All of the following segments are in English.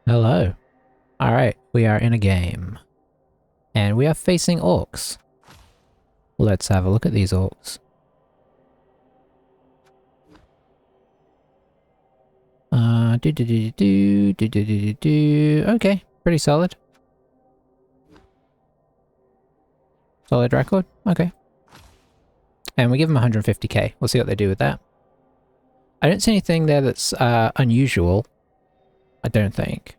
Hello. Alright, we are in a game. And we are facing orcs. Let's have a look at these orcs. Okay, pretty solid. Solid record? Okay. And we give them 150k. We'll see what they do with that. I don't see anything there that's unusual. I don't think.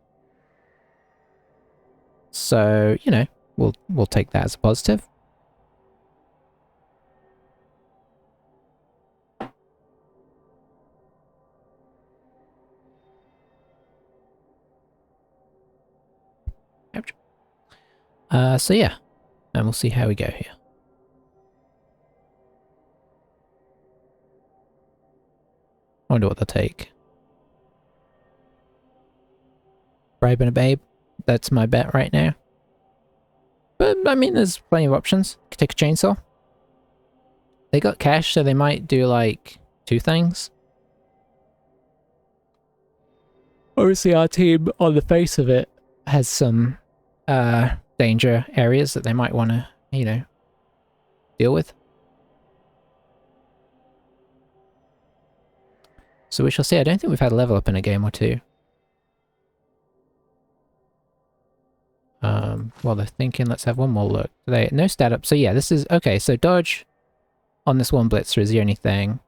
So, you know, we'll take that as a positive. So yeah, and we'll see how we go here. I wonder what they'll take. Bribing a babe. That's my bet right now. But, I mean, there's plenty of options. Could take a chainsaw. They got cash, so they might do, like, two things. Obviously, our team, on the face of it, has some, danger areas that they might want to, you know, deal with. So we shall see. I don't think we've had a level up in a game or two. While they're thinking, let's have one more look. No stat up. So yeah, this is... Okay, so dodge on this one blitzer is the only thing.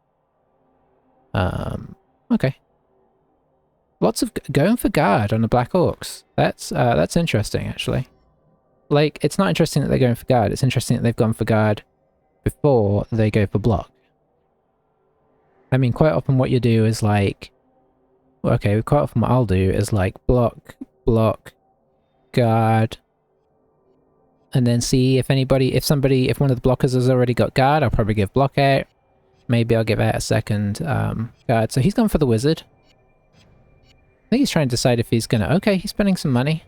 Okay. Lots of going for guard on the Black Orcs. That's interesting, actually. Like, it's not interesting that they're going for guard. It's interesting that they've gone for guard before they go for block. I mean, quite often what you do is like... Okay, quite often what I'll do is like block, block, guard, and then see if one of the blockers has already got guard, I'll probably give block out. Maybe I'll give out a second guard. So he's gone for the wizard. I think he's trying to decide if he's gonna... Okay, he's spending some money.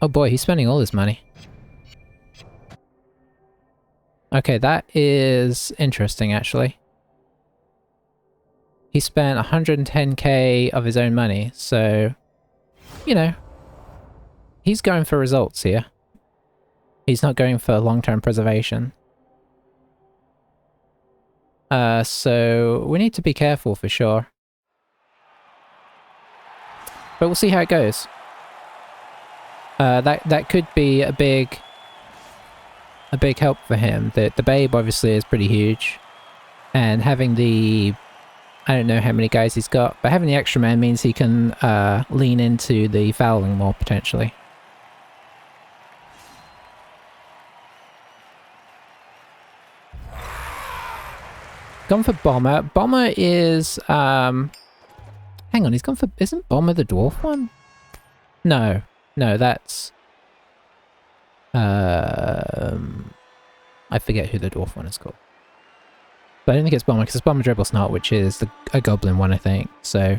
Oh boy, he's spending all his money. Okay, that is interesting, actually. He spent 110k of his own money, so... You know... He's going for results here. He's not going for long-term preservation. So we need to be careful for sure. But we'll see how it goes. That could be a big help for him. The babe obviously is pretty huge. And having the... I don't know how many guys he's got, but having the extra man means he can lean into the fouling more potentially. Gone for Bomber. Bomber is, hang on, he's gone for... Isn't Bomber the dwarf one? No. No, that's... I forget who the dwarf one is called. But I don't think it's Bomber, because it's Bomber Dribble Snot, which is a goblin one, I think. So,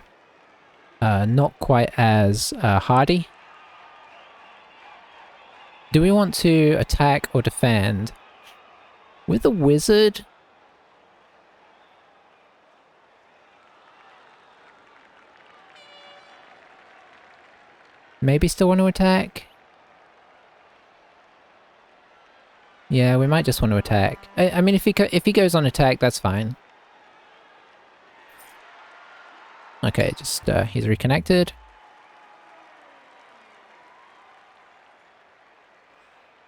not quite as hardy. Do we want to attack or defend? With a wizard... Maybe still want to attack? Yeah, we might just want to attack. I mean, if he goes on attack, that's fine. Okay, just, he's reconnected.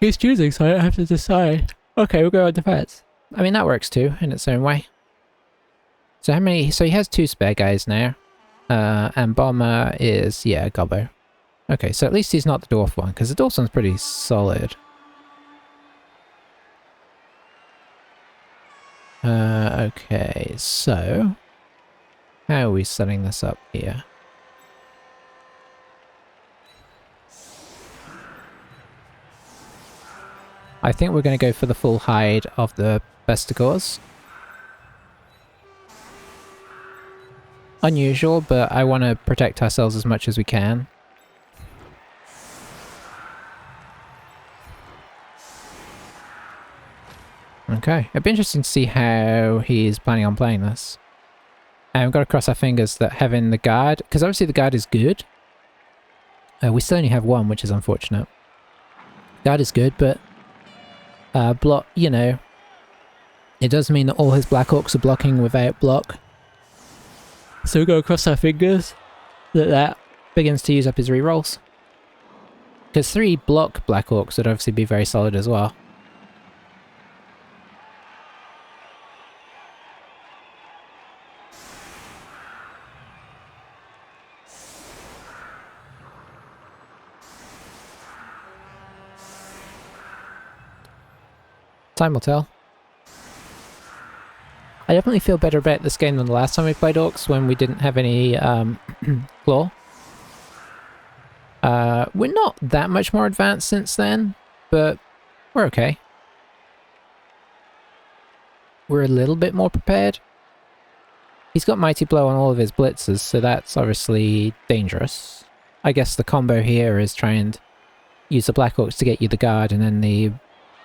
He's choosing, so I don't have to decide. Okay, we'll go on defense. I mean, that works too, in its own way. So how many... So he has 2 spare guys now. And Bomber is, yeah, Gobbo. Okay, so at least he's not the dwarf one, because the dwarf one's pretty solid. Okay, so... How are we setting this up here? I think we're going to go for the full hide of the Bestigors. Unusual, but I want to protect ourselves as much as we can. Okay, it'd be interesting to see how he's planning on playing this. And we've got to cross our fingers that having the guard, because obviously the guard is good. We still only have one, which is unfortunate. Guard is good, but block, you know, it does mean that all his Black Orcs are blocking without block. So we've got to cross our fingers that that begins to use up his rerolls. Because 3 block Black Orcs would obviously be very solid as well. Time will tell. I definitely feel better about this game than the last time we played Orcs when we didn't have any claw. We're not that much more advanced since then, but we're okay. We're a little bit more prepared. He's got Mighty Blow on all of his blitzers, so that's obviously dangerous. I guess the combo here is try and use the Black Orcs to get you the guard and then the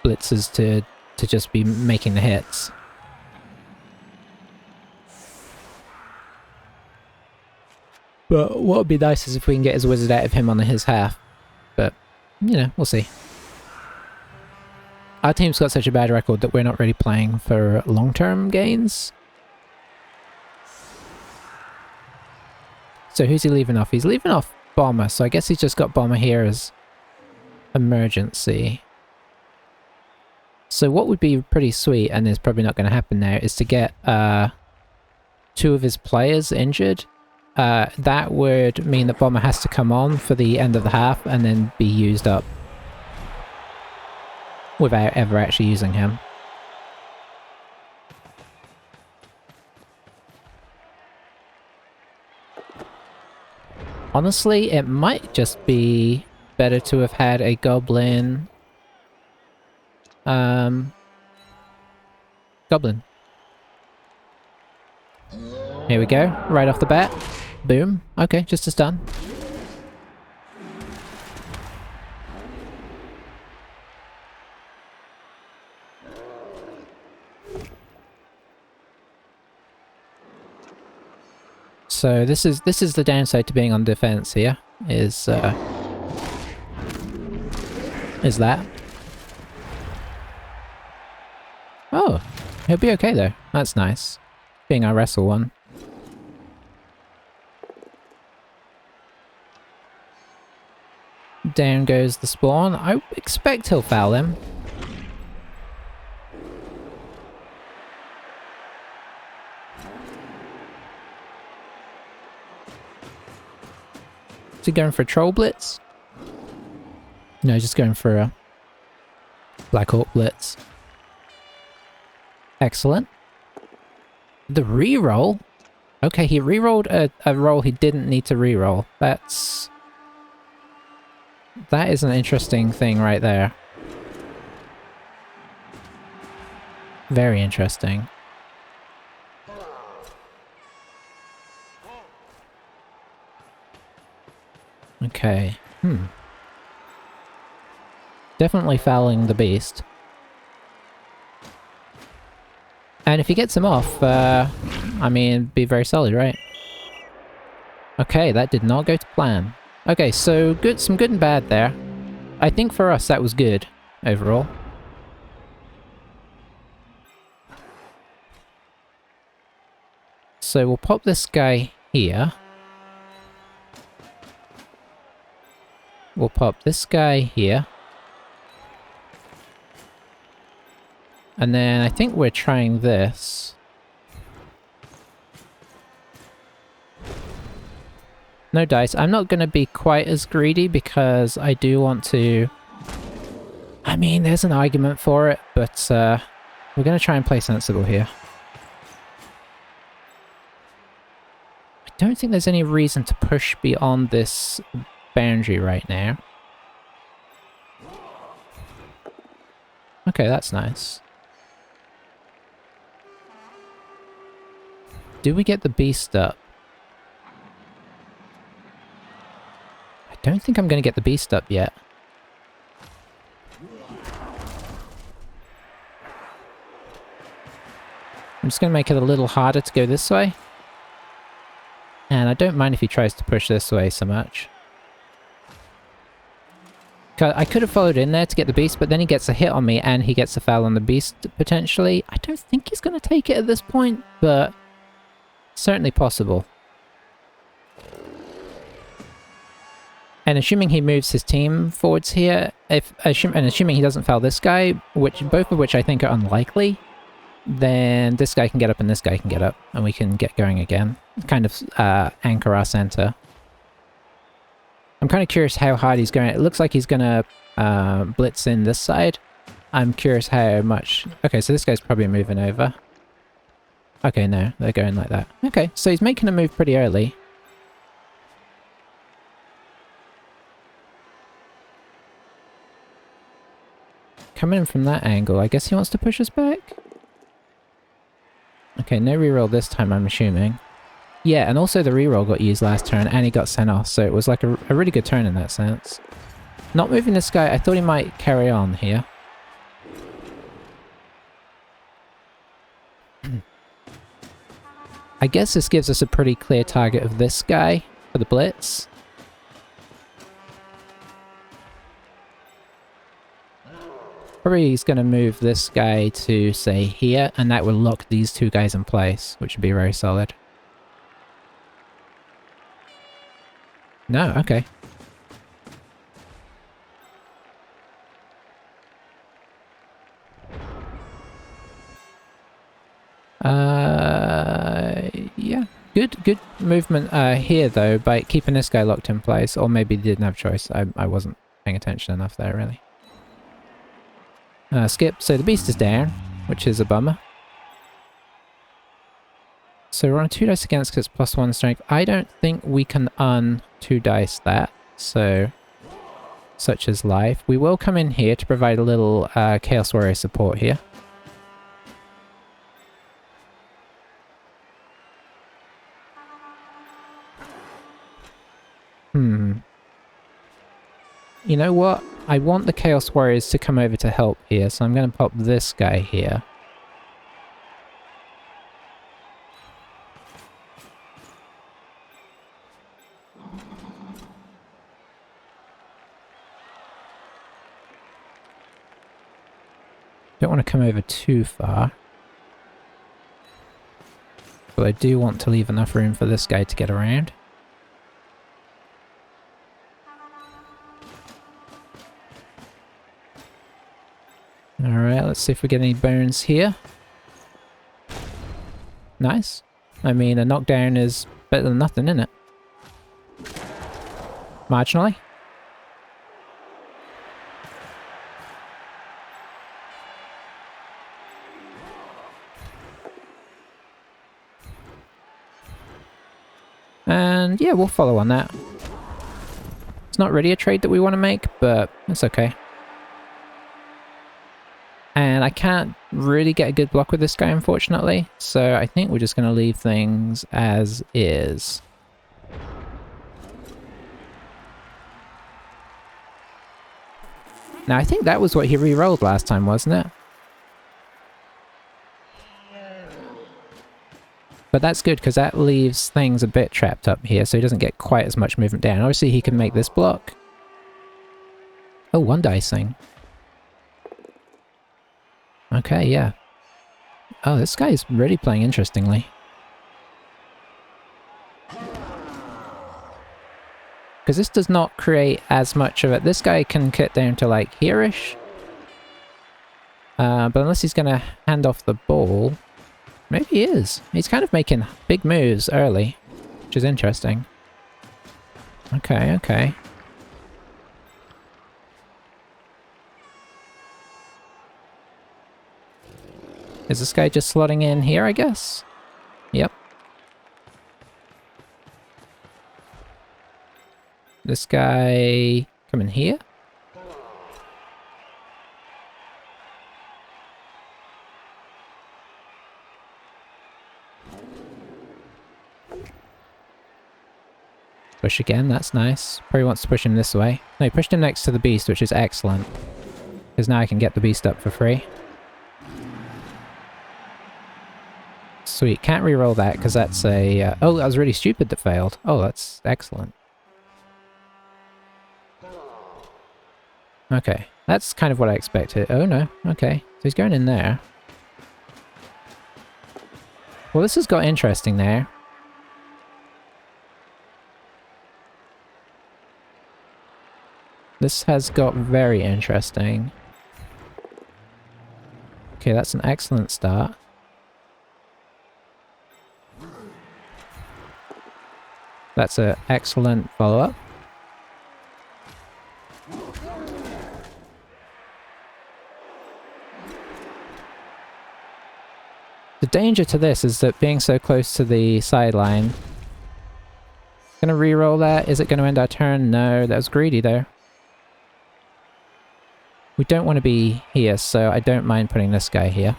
blitzers to just be making the hits. But what would be nice is if we can get his wizard out of him on his half. But, you know, we'll see. Our team's got such a bad record that we're not really playing for long-term gains. So who's he leaving off? He's leaving off Bomber, so I guess he's just got Bomber here as emergency. So what would be pretty sweet, and is probably not going to happen now, is to get 2 of his players injured. That would mean that Bomber has to come on for the end of the half and then be used up without ever actually using him. Honestly, it might just be better to have had a Goblin. Goblin. Here we go, right off the bat. Boom. Okay, just a stun. So this is the downside to being on defense here, is that. Oh, he'll be okay though. That's nice. Being our wrestle one. Down goes the spawn. I expect he'll foul him. Is he going for a troll blitz? No, just going for a Black Orc blitz. Excellent. The reroll? Okay, he rerolled a roll he didn't need to reroll. That is an interesting thing right there. Very interesting. Okay. Definitely fouling the beast. And if he gets him off, I mean, it'd be very solid, right? Okay, that did not go to plan. Okay, so good, some good and bad there. I think for us that was good, overall. So we'll pop this guy here. We'll pop this guy here. And then I think we're trying this. No dice. I'm not going to be quite as greedy because I do want to... I mean, there's an argument for it, but we're going to try and play sensible here. I don't think there's any reason to push beyond this boundary right now. Okay, that's nice. Do we get the beast up? I don't think I'm going to get the beast up yet. I'm just going to make it a little harder to go this way. And I don't mind if he tries to push this way so much. I could have followed in there to get the beast, but then he gets a hit on me and he gets a foul on the beast, potentially. I don't think he's going to take it at this point, but certainly possible. And assuming he moves his team forwards here, assuming he doesn't foul this guy, both of which I think are unlikely, then this guy can get up and this guy can get up, and we can get going again. Kind of anchor our center. I'm kind of curious how hard he's going. It looks like he's going to blitz in this side. I'm curious how much... Okay, so this guy's probably moving over. Okay, no, they're going like that. Okay, so he's making a move pretty early. Coming in from that angle, I guess he wants to push us back? Okay, no reroll this time, I'm assuming. Yeah, and also the reroll got used last turn, and he got sent off, so it was like a really good turn in that sense. Not moving this guy, I thought he might carry on here. I guess this gives us a pretty clear target of this guy for the blitz. Probably he's going to move this guy to, say, here, and that will lock these two guys in place, which would be very solid. No, okay. Yeah. Good movement here, though, by keeping this guy locked in place. Or maybe he didn't have choice. I wasn't paying attention enough there, really. Skip. So the beast is down, which is a bummer. So we're on 2 dice against because it's +1 strength. I don't think we can un-2 dice that. So, such as life. We will come in here to provide a little Chaos Warrior support here. You know what? I want the Chaos Warriors to come over to help here, so I'm going to pop this guy here. Don't want to come over too far. But I do want to leave enough room for this guy to get around. Alright, let's see if we get any bones here. Nice. I mean, a knockdown is better than nothing, isn't it? Marginally. And yeah, we'll follow on that. It's not really a trade that we want to make, but it's okay. And I can't really get a good block with this guy, unfortunately. So I think we're just going to leave things as is. Now, I think that was what he re-rolled last time, wasn't it? But that's good, because that leaves things a bit trapped up here, so he doesn't get quite as much movement down. Obviously, he can make this block. Oh, one dicing. Okay, yeah. Oh, this guy is really playing interestingly. Because this does not create as much of it. This guy can cut down to like here-ish. But unless he's going to hand off the ball... Maybe he is. He's kind of making big moves early, which is interesting. Okay, okay. Is this guy just slotting in here, I guess? Yep. This guy coming here? Push again, that's nice. Probably wants to push him this way. No, he pushed him next to the beast, which is excellent. Because now I can get the beast up for free. Sweet. Can't re-roll that because that's a... oh, that was really stupid that failed. Oh, that's excellent. Okay. That's kind of what I expected. Oh, no. Okay. So he's going in there. Well, this has got interesting there. This has got very interesting. Okay, that's an excellent start. That's an excellent follow-up. The danger to this is that being so close to the sideline... Gonna re-roll that? Is it gonna end our turn? No, that was greedy there. We don't want to be here, so I don't mind putting this guy here.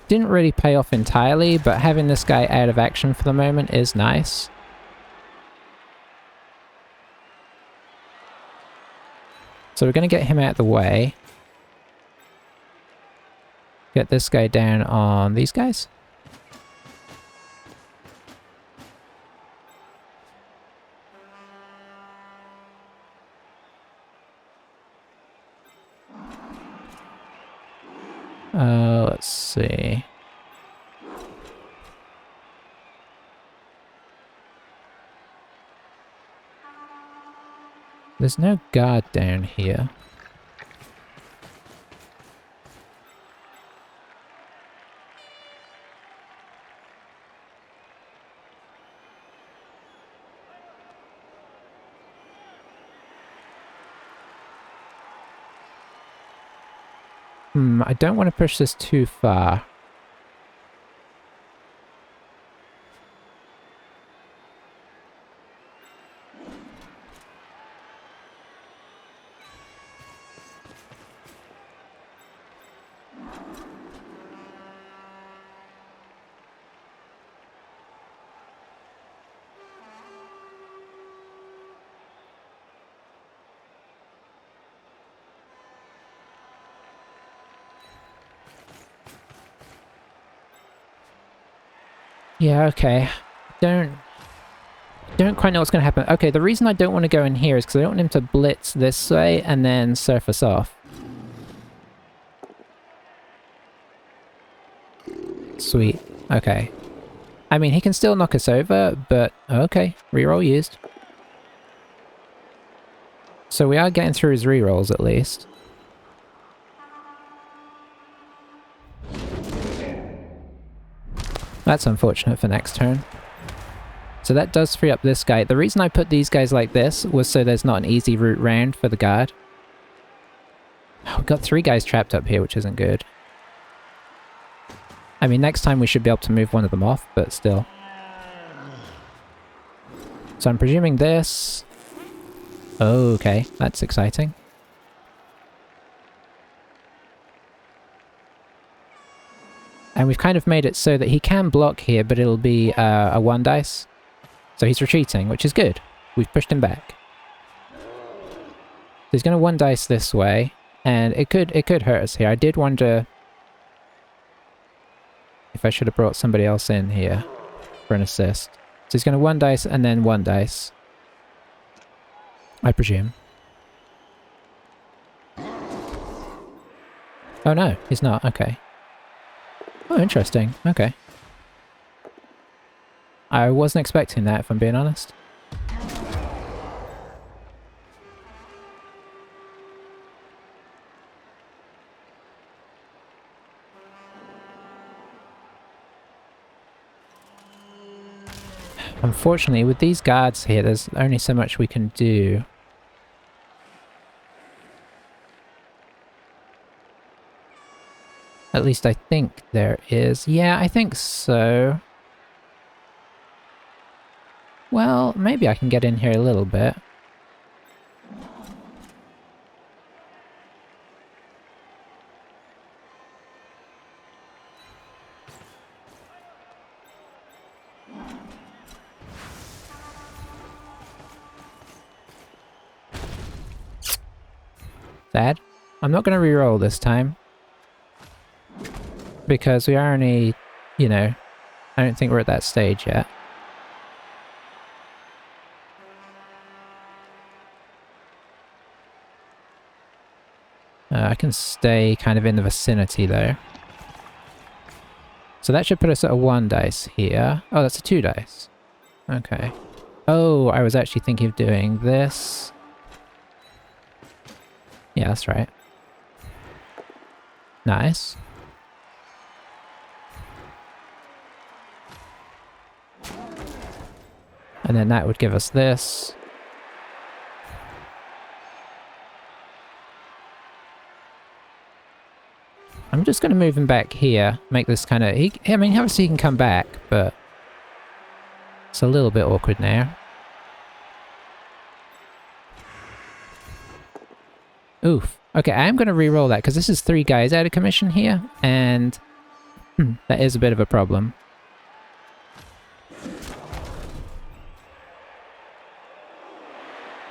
Didn't really pay off entirely, but having this guy out of action for the moment is nice. So we're going to get him out of the way. Get this guy down on these guys. Let's see. There's no guard down here. I don't want to push this too far. Yeah, okay. Don't quite know what's going to happen. Okay, the reason I don't want to go in here is because I don't want him to blitz this way and then surf us off. Sweet. Okay. I mean, he can still knock us over, but okay. Reroll used. So we are getting through his rerolls at least. That's unfortunate for next turn. So that does free up this guy. The reason I put these guys like this was so there's not an easy route round for the guard. Oh, we've got 3 guys trapped up here, which isn't good. I mean, next time we should be able to move one of them off, but still. So I'm presuming this... Oh, okay. That's exciting. And we've kind of made it so that he can block here, but it'll be a 1 dice. So he's retreating, which is good. We've pushed him back. So he's going to 1 dice this way, and it could hurt us here. I did wonder if I should have brought somebody else in here for an assist. So he's going to 1 dice and then 1 dice. I presume. Oh no, he's not. Okay. Oh, interesting. Okay. I wasn't expecting that, if I'm being honest. Unfortunately, with these guards here, there's only so much we can do. At least I think there is. Yeah, I think so. Well, maybe I can get in here a little bit. Sad. I'm not going to reroll this time. Because we are only, you know, I don't think we're at that stage yet. I can stay kind of in the vicinity though. So that should put us at a 1 dice here. Oh, that's a 2 dice. Okay. Oh, I was actually thinking of doing this. Yeah, that's right. Nice. And then that would give us this. I'm just going to move him back here. Make this kind of... I mean, obviously he can come back, but... It's a little bit awkward now. Oof. Okay, I am going to re-roll that, because this is 3 guys out of commission here, and... that is a bit of a problem.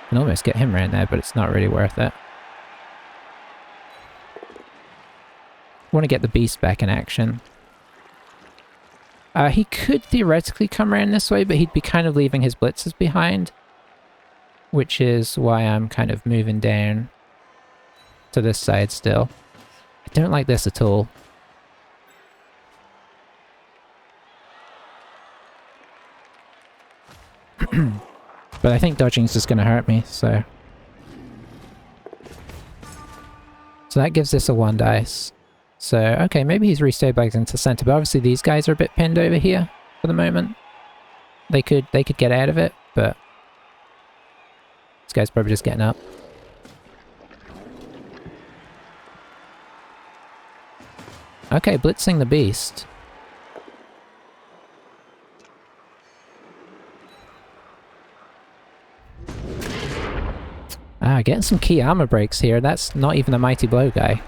Can almost get him around there, but it's not really worth it. Want to get the beast back in action. He could theoretically come around this way, but he'd be kind of leaving his blitzers behind. Which is why I'm kind of moving down to this side still. I don't like this at all. But I think dodging's just going to hurt me, so... So that gives this a 1 dice. So, okay, maybe he's restabilizing to center, but obviously these guys are a bit pinned over here for the moment. They could get out of it, but... This guy's probably just getting up. Okay, blitzing the beast. Ah, getting some key armor breaks here. That's not even a mighty blow guy.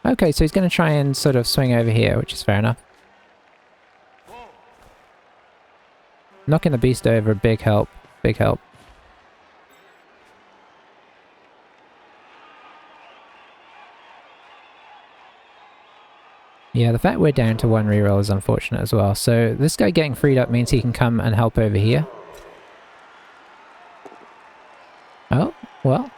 Okay, so he's going to try and sort of swing over here, which is fair enough. Knocking the beast over, big help. Big help. Yeah, the fact we're down to 1 reroll is unfortunate as well. So this guy getting freed up means he can come and help over here. Oh, well.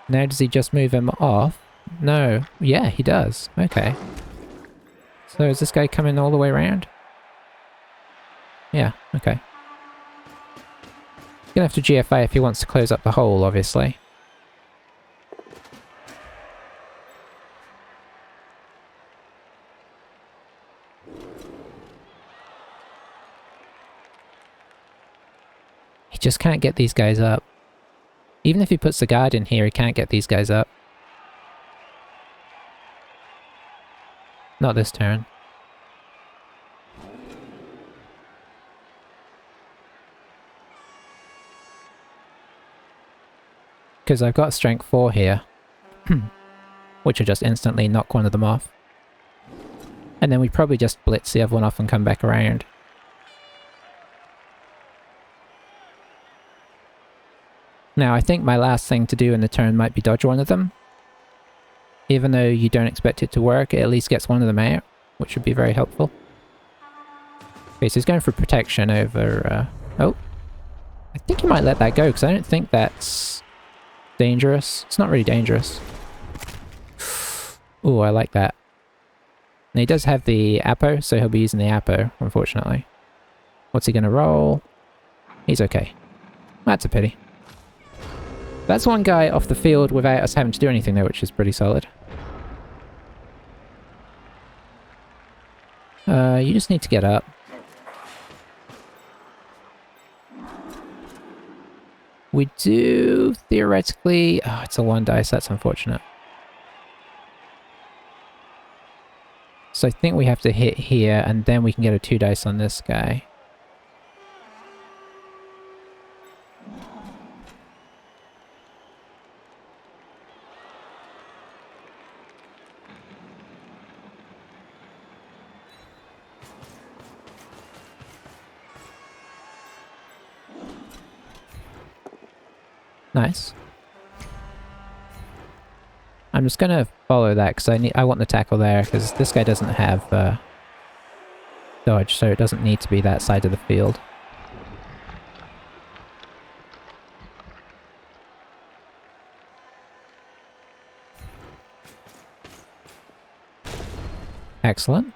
Now does he just move him off? No. Yeah, he does. Okay. So is this guy coming all the way around? Yeah, okay. He's gonna have to GFA if he wants to close up the hole, obviously. He just can't get these guys up. Even if he puts the guard in here, he can't get these guys up. Not this turn. Because I've got strength 4 here. Which will just instantly knock one of them off. And then we probably just blitz the other one off and come back around. Now, I think my last thing to do in the turn might be dodge one of them. Even though you don't expect it to work, it at least gets one of them out, which would be very helpful. Okay, so he's going for protection over... oh. I think he might let that go, because I don't think that's dangerous. It's not really dangerous. Ooh, I like that. And he does have the Apo, so he'll be using the Apo, unfortunately. What's he going to roll? He's okay. That's a pity. That's one guy off the field without us having to do anything though, which is pretty solid. You just need to get up. We do theoretically... Oh, it's a 1 dice, that's unfortunate. So I think we have to hit here, and then we can get a 2 dice on this guy. Nice. I'm just gonna follow that because I want the tackle there because this guy doesn't have dodge, so it doesn't need to be that side of the field. Excellent.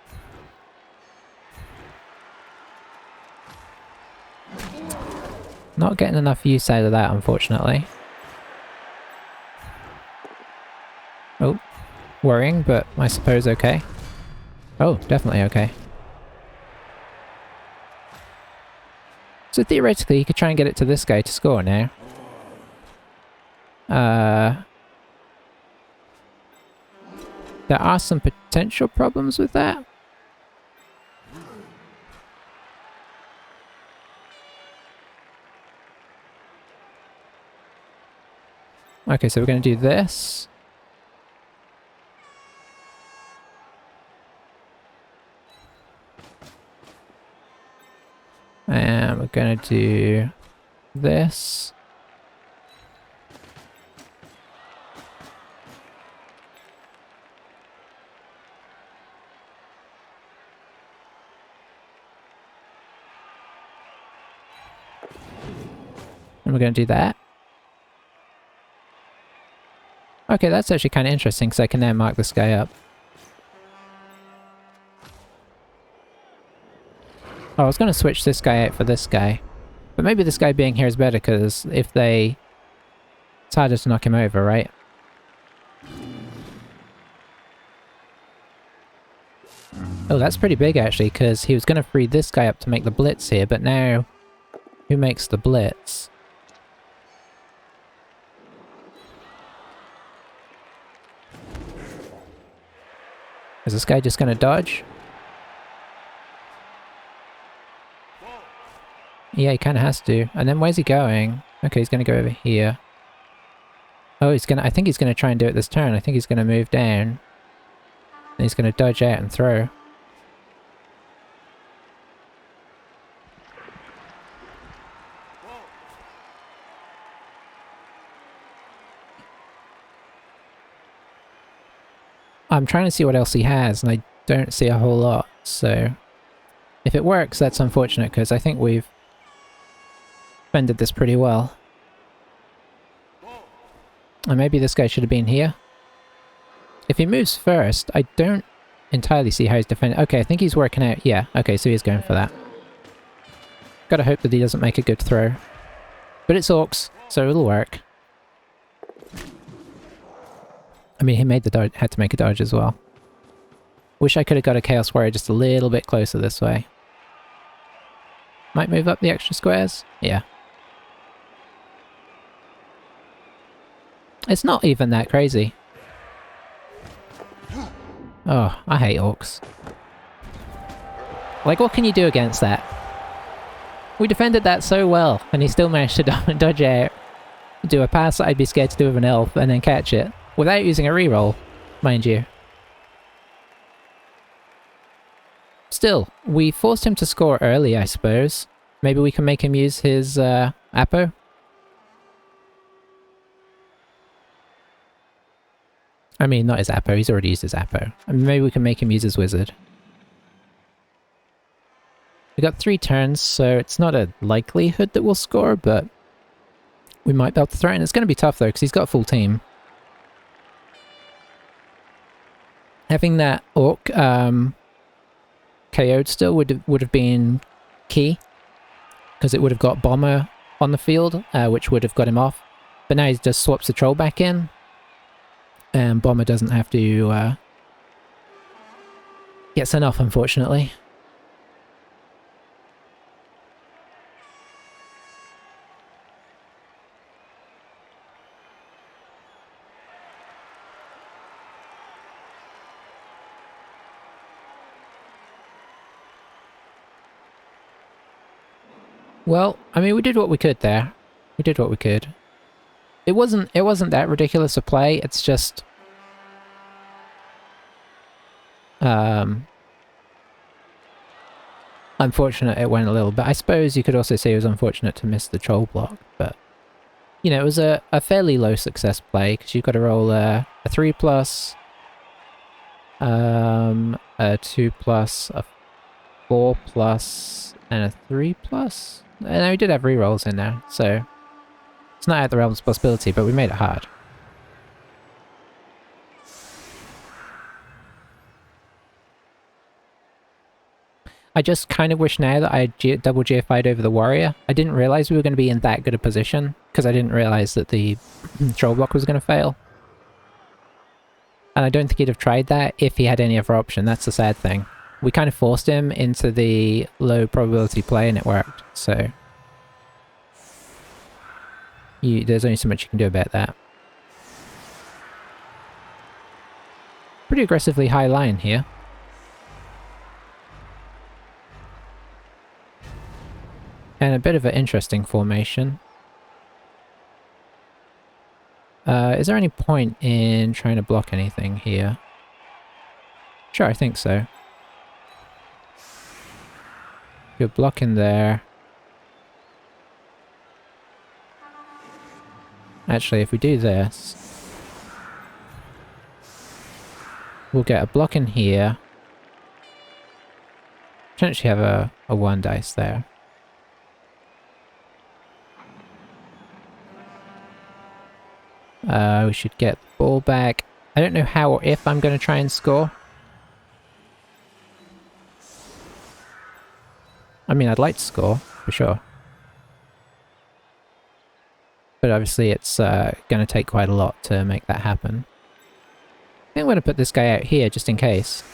Not getting enough use out of that, unfortunately. Oh, worrying, but I suppose okay. Oh, definitely okay. So theoretically, you could try and get it to this guy to score now. There are some potential problems with that. Okay, so we're going to do this. And we're going to do this. And we're going to do that. Okay, that's actually kind of interesting because I can now mark this guy up. Oh, I was going to switch this guy out for this guy. But maybe this guy being here is better because if they... It's harder to knock him over, right? Oh, that's pretty big actually because he was going to free this guy up to make the blitz here, but now... Who makes the blitz? Is this guy just going to dodge? Yeah, he kind of has to. And then where's he going? Okay, he's going to go over here. Oh, he's going to... I think he's going to try and do it this turn. I think he's going to move down. And he's going to dodge out and throw. I'm trying to see what else he has, and I don't see a whole lot, so... If it works, that's unfortunate, because I think we've defended this pretty well. And maybe this guy should have been here. If he moves first, I don't entirely see how he's defending. Okay, I think he's working out. Yeah, okay, so he's going for that. Gotta hope that he doesn't make a good throw. But it's Orcs, so it'll work. I mean, he made the dodge, had to make a dodge as well. Wish I could have got a Chaos Warrior just a little bit closer this way. Might move up the extra squares? Yeah. It's not even that crazy. Oh, I hate Orcs. Like, what can you do against that? We defended that so well, and he still managed to dodge out, do a pass that I'd be scared to do with an elf, and then catch it. Without using a reroll, mind you. Still, we forced him to score early, I suppose. Maybe we can make him use his Apo? I mean, not his Apo, he's already used his Apo. I mean, maybe we can make him use his Wizard. We got 3 turns, so it's not a likelihood that we'll score, but we might be able to throw it in. It's going to be tough though, because he's got a full team. Having that Orc KO'd still would have been key, because it would have got Bomber on the field, which would have got him off. But now he just swaps the Troll back in, and Bomber doesn't have to get sent off, unfortunately. Well, I mean, we did what we could there. We did what we could. It wasn't that ridiculous a play, it's just... unfortunate it went a little bit. I suppose you could also say it was unfortunate to miss the troll block, but... you know, it was a fairly low success play, because you've got to roll a 3+, a 2+, a 4+, and a 3+. And we did have rerolls in there, so it's not out of the realms of possibility, but we made it hard. I just kind of wish now that I had double GFI'd over the warrior. I didn't realise we were going to be in that good a position, because I didn't realise that the troll block was going to fail. And I don't think he'd have tried that if he had any other option. That's the sad thing. We kind of forced him into the low probability play and it worked, so... there's only so much you can do about that. Pretty aggressively high line here. And a bit of an interesting formation. Is there any point in trying to block anything here? Sure, I think so. You're blocking there. Actually, if we do this, we'll get a block in here. Potentially have a 1 dice there. We should get the ball back. I don't know how or if I'm going to try and score. I mean, I'd like to score, for sure. But obviously it's going to take quite a lot to make that happen. I think I'm going to put this guy out here, just in case.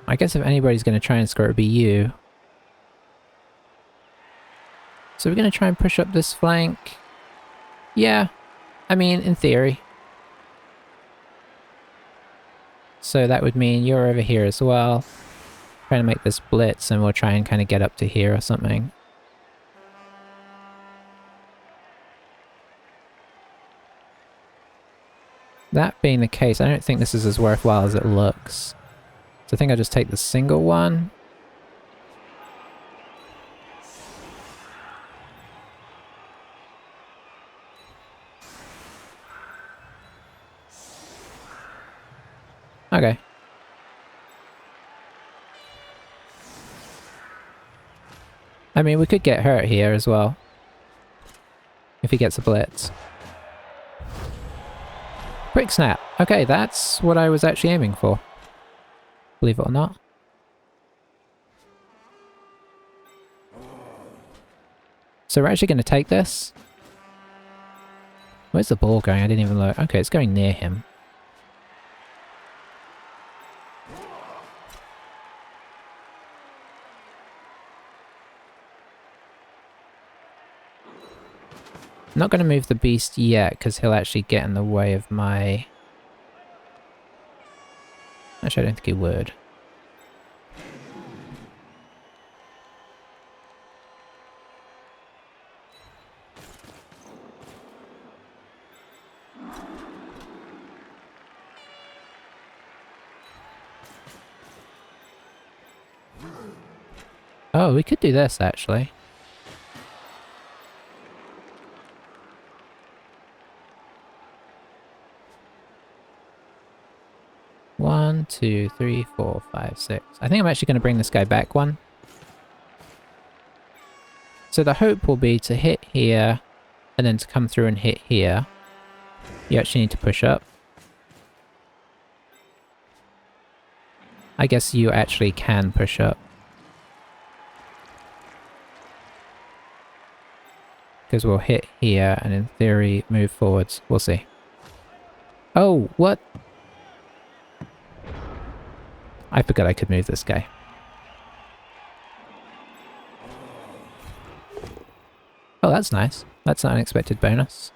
I guess if anybody's going to try and score, it would be you. So we're going to try and push up this flank. Yeah, I mean, in theory. So that would mean you're over here as well. Trying to make this blitz, and we'll try and kind of get up to here or something. That being the case, I don't think this is as worthwhile as it looks. So I think I'll just take the single one. Okay. I mean, we could get hurt here as well. If he gets a blitz. Quick snap. Okay, that's what I was actually aiming for. Believe it or not. So we're actually going to take this. Where's the ball going? I didn't even look. Okay, it's going near him. I'm not going to move the beast yet, because he'll actually get in the way of my... Actually, I don't think he would. Oh, we could do this, actually. One, two, three, 4, 5, 6. I think I'm actually going to bring this guy back one. So the hope will be to hit here, and then to come through and hit here. You actually need to push up. I guess you actually can push up. Because we'll hit here, and in theory move forwards. We'll see. Oh, what? I forgot I could move this guy. Oh, that's nice. That's an unexpected bonus.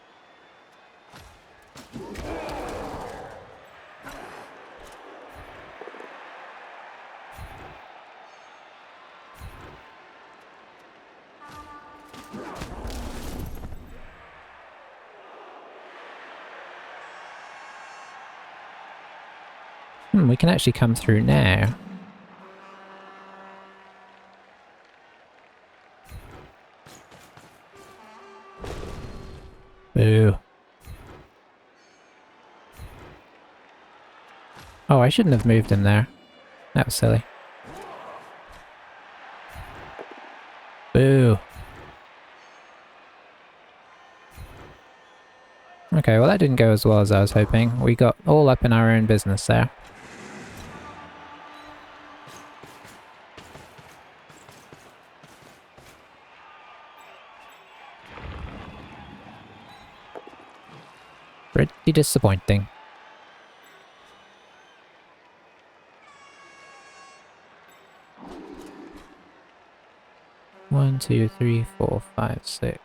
We can actually come through now. Boo. Oh, I shouldn't have moved him there. That was silly. Boo. Okay, well that didn't go as well as I was hoping. We got all up in our own business there. Pretty disappointing. One, two, three, four, five, six.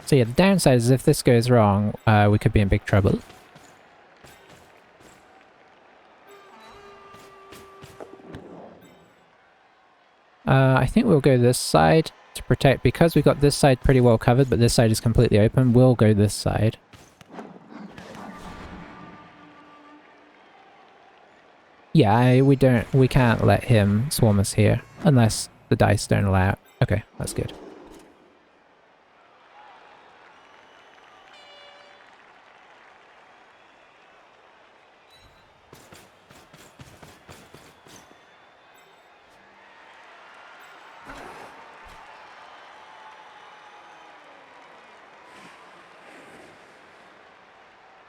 So yeah, the downside is if this goes wrong, we could be in big trouble. I think we'll go this side to protect, because we got this side pretty well covered, but this side is completely open. We'll go this side. Yeah, we can't let him swarm us here, unless the dice don't allow it. Okay, that's good.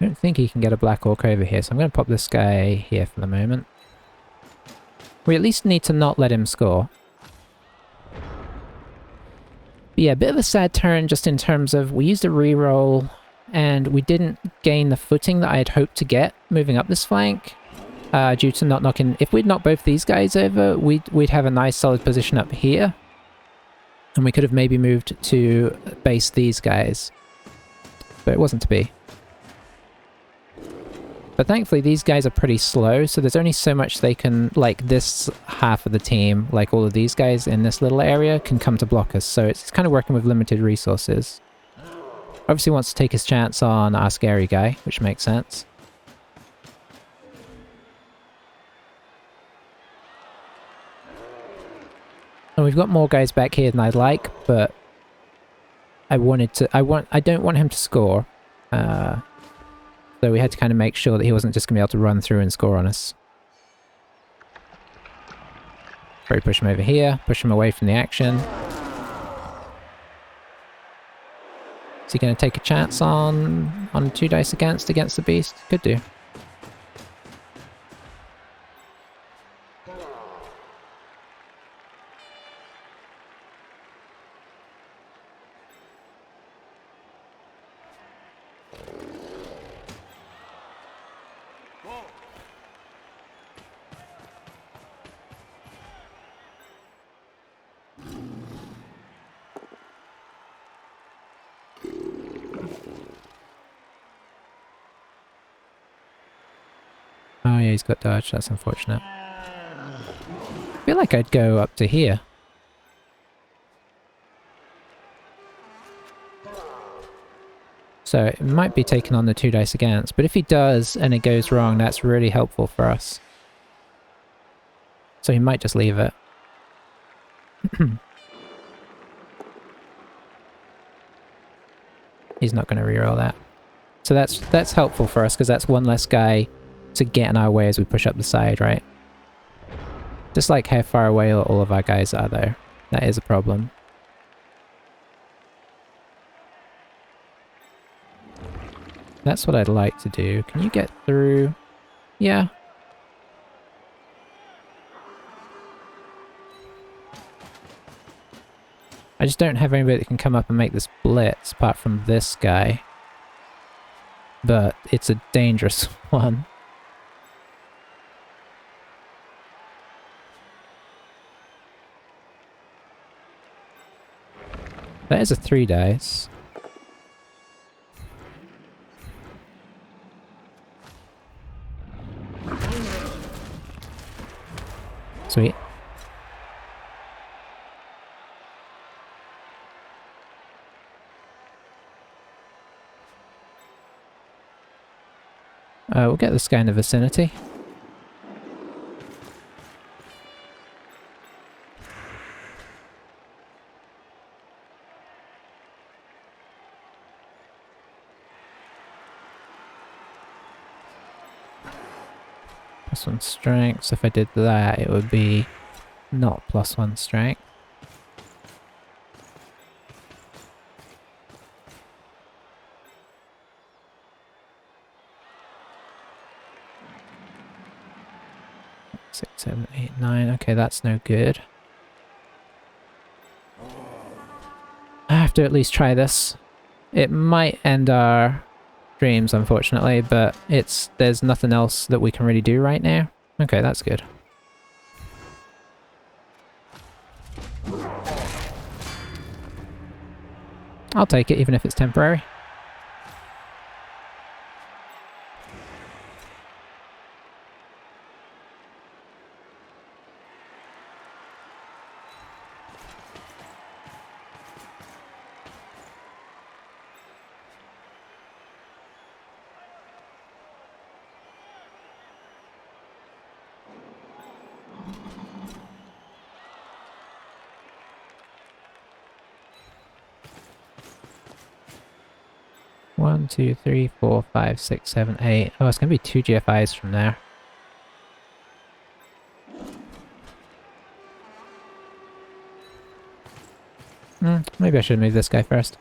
I don't think he can get a black orc over here, so I'm going to pop this guy here for the moment. We at least need to not let him score. But yeah, a bit of a sad turn just in terms of we used a reroll and we didn't gain the footing that I had hoped to get moving up this flank due to not knocking... If we'd knocked both these guys over, we'd have a nice solid position up here. And we could have maybe moved to base these guys. But it wasn't to be. But thankfully these guys are pretty slow, so there's only so much they can, like this half of the team, like all of these guys in this little area, can come to block us, so it's kind of working with limited resources. Obviously wants to take his chance on our scary guy, which makes sense. And we've got more guys back here than I'd like, but I don't want him to score. So we had to kind of make sure that he wasn't just going to be able to run through and score on us. Probably push him over here, push him away from the action. Is he going to take a chance on 2 dice against the beast? Could do. Oh yeah, he's got dodge, that's unfortunate. I feel like I'd go up to here. So it might be taking on the 2 dice against, but if he does and it goes wrong, that's really helpful for us. So he might just leave it. He's not going to reroll that. So that's helpful for us, because that's one less guy to get in our way as we push up the side, right? Just like how far away all of our guys are there. That is a problem. That's what I'd like to do. Can you get through? Yeah. I just don't have anybody that can come up and make this blitz, apart from this guy. But it's a dangerous one. That is a 3 dice. Sweet. We'll get this guy in the vicinity. +1 strength, so if I did that, it would be not +1 strength. Six, 7, 8, 9. Okay, that's no good. I have to at least try this. It might end our dreams, unfortunately, but there's nothing else that we can really do right now. Okay, that's good. I'll take it, even if it's temporary. One, 2, 3, 4, 5, 6, 7, 8. Oh, it's going to be 2 GFIs from there. Maybe I should move this guy first.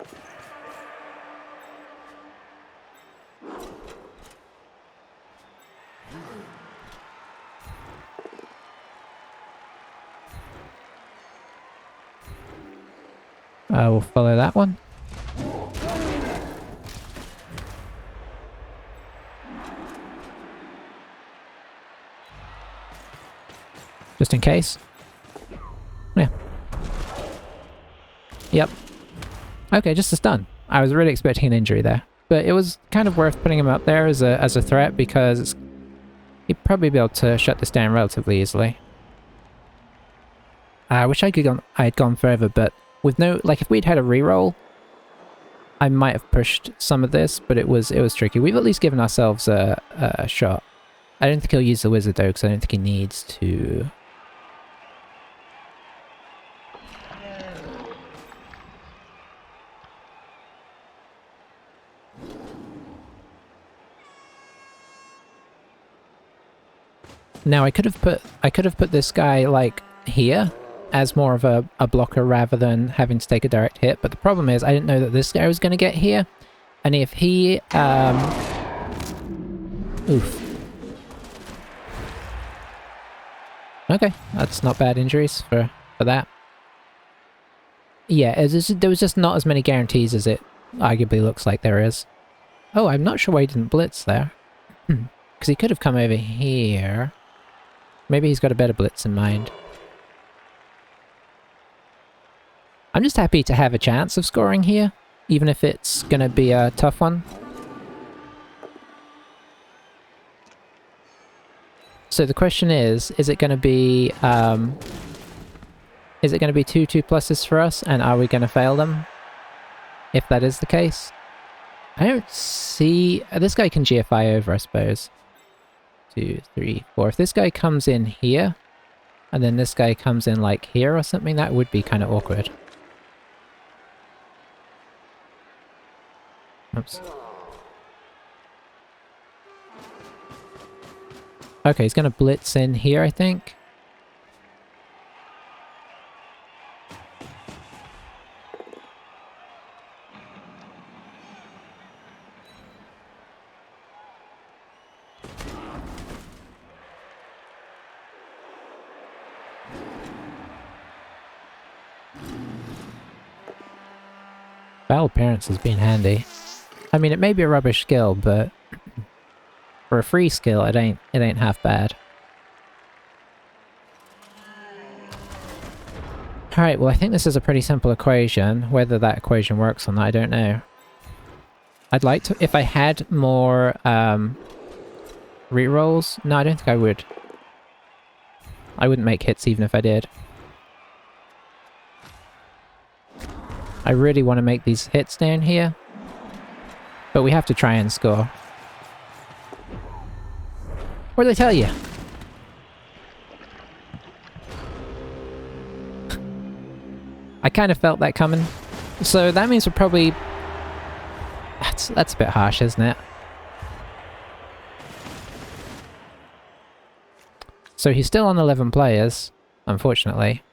We'll follow that one. Just in case. Yeah. Yep. Okay, just a stun. I was really expecting an injury there. But it was kind of worth putting him up there as a threat because he'd probably be able to shut this down relatively easily. I wish I had gone further, but with no, like, if we'd had a reroll, I might have pushed some of this, but it was tricky. We've at least given ourselves a shot. I don't think he'll use the wizard though, because I don't think he needs to. Now I could have put this guy like here as more of a blocker rather than having to take a direct hit, but the problem is I didn't know that this guy was going to get here, and if he oof. Okay, that's not bad injuries for that. Yeah, there was just not as many guarantees as it arguably looks like there is. Oh, I'm not sure why he didn't blitz there. Because he could have come over here. Maybe he's got a better blitz in mind. I'm just happy to have a chance of scoring here, even if it's going to be a tough one. So the question is it going to be 2 2+s for us, and are we going to fail them? If that is the case. I don't see... this guy can GFI over, I suppose. 2, 3, 4. If this guy comes in here, and then this guy comes in like here or something, that would be kind of awkward. Oops. Okay, he's gonna blitz in here, I think. Battle Appearance has been handy. I mean, it may be a rubbish skill, but for a free skill, it ain't half bad. Alright, well I think this is a pretty simple equation. Whether that equation works or not, I don't know. I'd like to... if I had more rerolls... No, I don't think I would. I wouldn't make hits even if I did. I really want to make these hits down here. But we have to try and score. What did I tell you? I kind of felt that coming. So that means we're probably... That's a bit harsh, isn't it? So he's still on 11 players, unfortunately.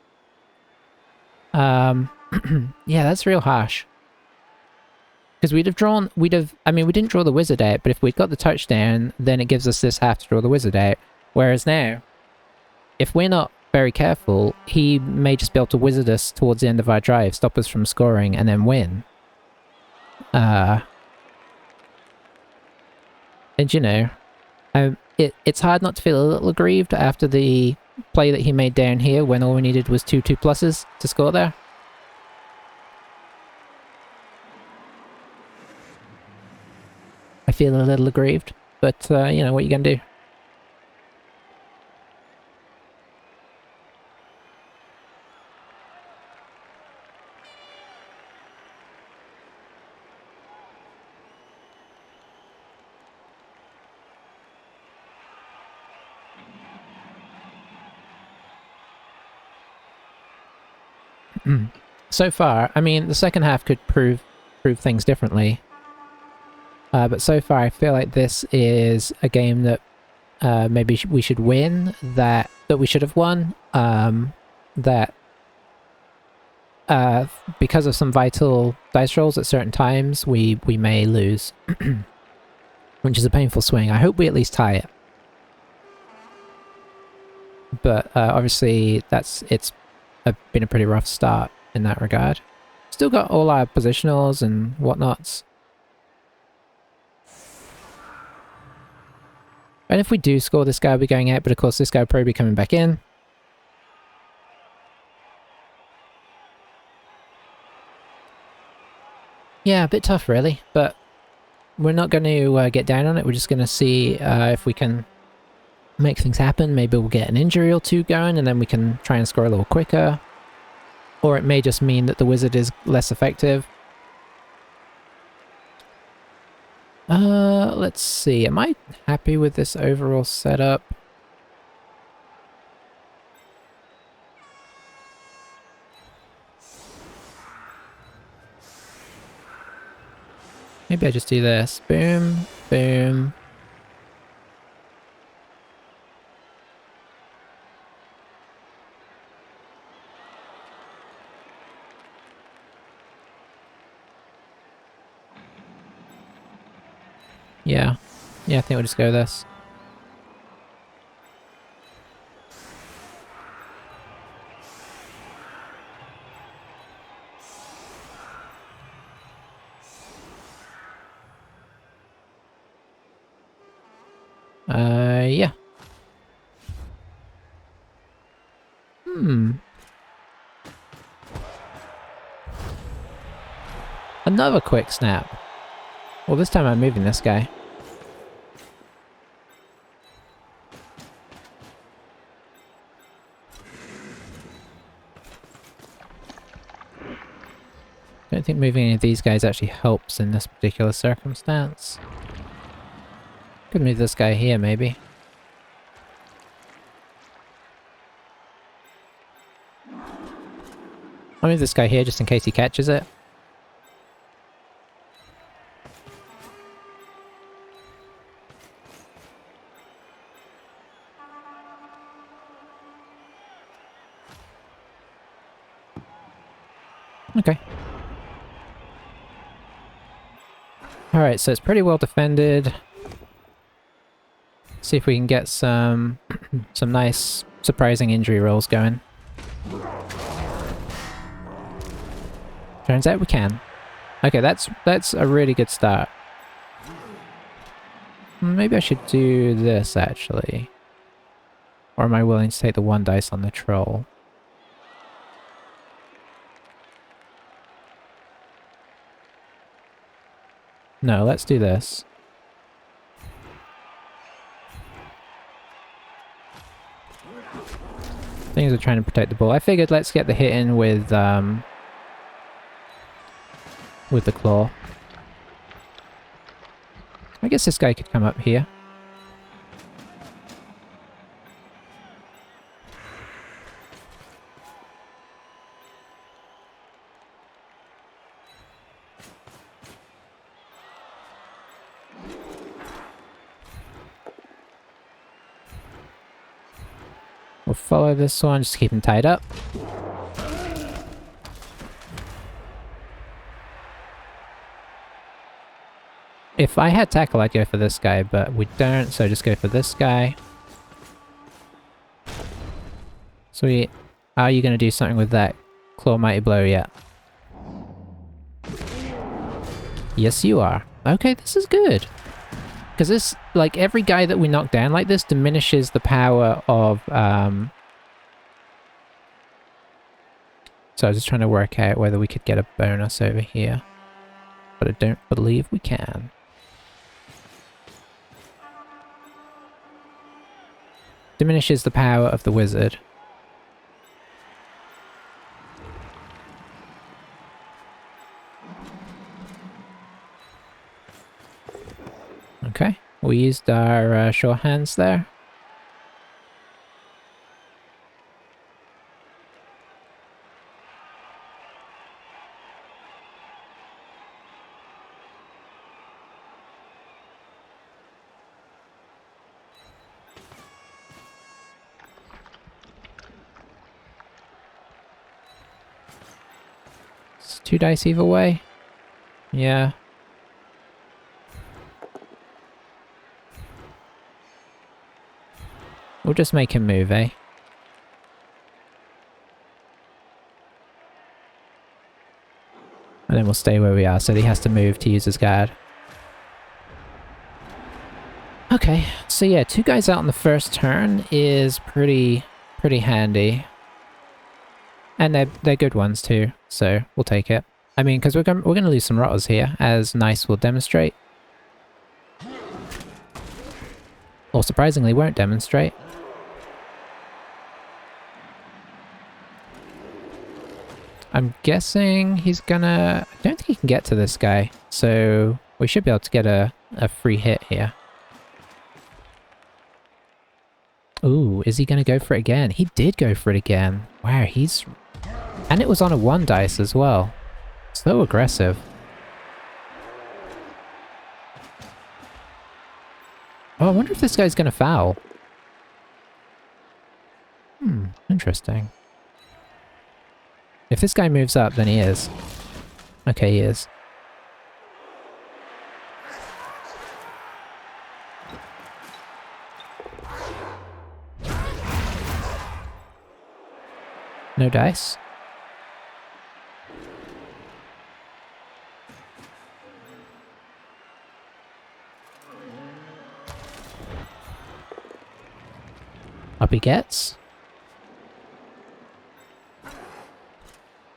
Yeah, that's real harsh. Because I mean, we didn't draw the wizard out, but if we'd got the touchdown, then it gives us this half to draw the wizard out. Whereas now, if we're not very careful, he may just be able to wizard us towards the end of our drive, stop us from scoring, and then win. And you know, it's hard not to feel a little aggrieved after the play that he made down here when all we needed was 2+s to score there. I feel a little aggrieved, but you know, what are you gonna do? So far, I mean, the second half could prove things differently. But so far, I feel like this is a game that maybe we should win, that we should have won, that because of some vital dice rolls at certain times, we may lose, which is a painful swing. I hope we at least tie it. But obviously, it's been a pretty rough start in that regard. Still got all our positionals and whatnots. And if we do score, this guy will be going out, but of course this guy will probably be coming back in. Yeah, a bit tough really, but we're not going to get down on it. We're just going to see if we can make things happen. Maybe we'll get an injury or two going and then we can try and score a little quicker. Or it may just mean that the wizard is less effective. Let's see. Am I happy with this overall setup? Maybe I just do this. Boom, boom. Yeah. Yeah, I think we'll just go this. Yeah. Another quick snap. Well, this time I'm moving this guy. I don't think moving any of these guys actually helps in this particular circumstance. Could move this guy here, maybe. I'll move this guy here just in case he catches it. Okay. Alright, so it's pretty well defended. See if we can get some some nice surprising injury rolls going. Turns out we can. Okay, that's a really good start. Maybe I should do this actually. Or am I willing to take the 1 dice on the troll? No, let's do this. Things are trying to protect the ball. I figured let's get the hit in with the claw. I guess this guy could come up here. We'll follow this one, just keep him tied up. If I had tackle, I'd go for this guy, but we don't, so just go for this guy. Sweet. Are you going to do something with that Claw Mighty Blow yet? Yes, you are. Okay, this is good. Because this, like, every guy that we knock down like this diminishes the power of, So I was just trying to work out whether we could get a bonus over here. But I don't believe we can. Diminishes the power of the wizard. Okay, we used our sure hands there. It's 2 dice either way. Yeah. We'll just make him move, eh? And then we'll stay where we are, so he has to move to use his guard. Okay, so yeah, 2 guys out on the first turn is pretty handy. And they're good ones too, so we'll take it. I mean, because we're gonna lose some rotters here, as Nice will demonstrate. Or surprisingly won't demonstrate. I'm guessing he's gonna... I don't think he can get to this guy, so we should be able to get a free hit here. Ooh, is he gonna go for it again? He did go for it again. Wow, he's... And it was on a 1 dice as well. So aggressive. Oh, I wonder if this guy's gonna foul. Interesting. If this guy moves up, then he is. Okay, he is. No dice? Up he gets.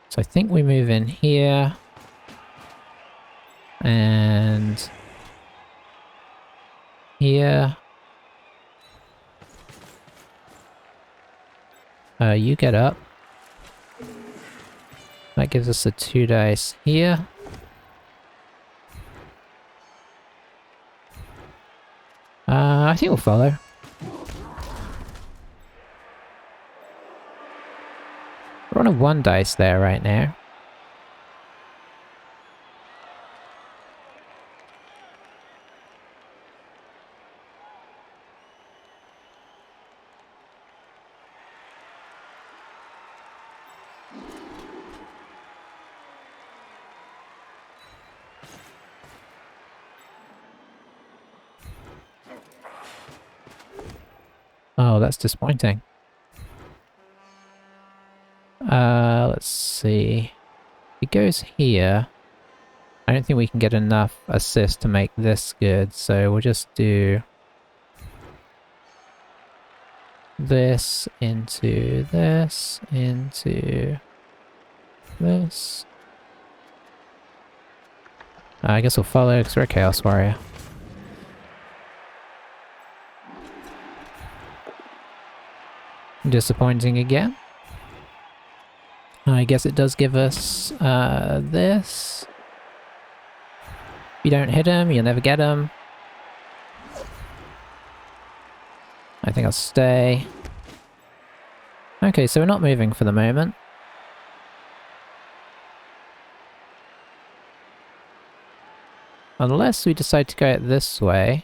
So I think we move in here. And... here. You get up. That gives us a 2 dice here. I think we'll follow. We're on a 1 dice there right now. Oh, that's disappointing. Let's see. If he goes here, I don't think we can get enough assist to make this good, so we'll just do this into this, into this. I guess we'll follow because we're a Chaos Warrior. Disappointing again. I guess it does give us this. If you don't hit him, you'll never get him. I think I'll stay. Okay, so we're not moving for the moment. Unless we decide to go it this way.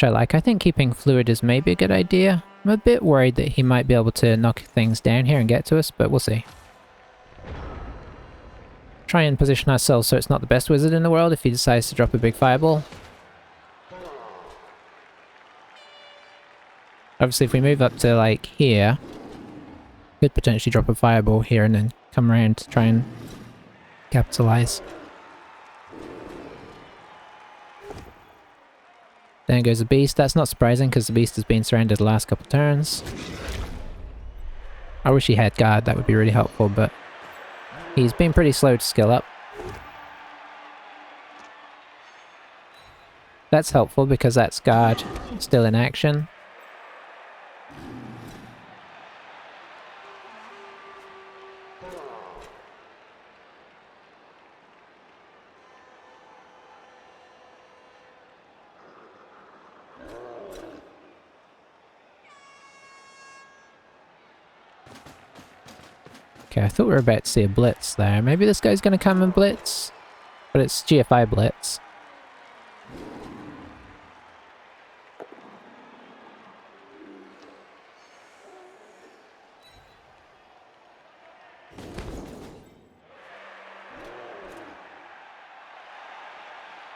which I like. I think keeping fluid is maybe a good idea. I'm a bit worried that he might be able to knock things down here and get to us, but we'll see. Try and position ourselves so it's not the best wizard in the world if he decides to drop a big fireball. Obviously, if we move up to, like, here, could potentially drop a fireball here and then come around to try and capitalize. There goes the beast. That's not surprising because the beast has been surrounded the last couple turns. I wish he had guard, that would be really helpful, but he's been pretty slow to skill up. That's helpful because that's guard still in action. Okay, I thought we were about to see a blitz there. Maybe this guy's going to come and blitz? But it's GFI blitz.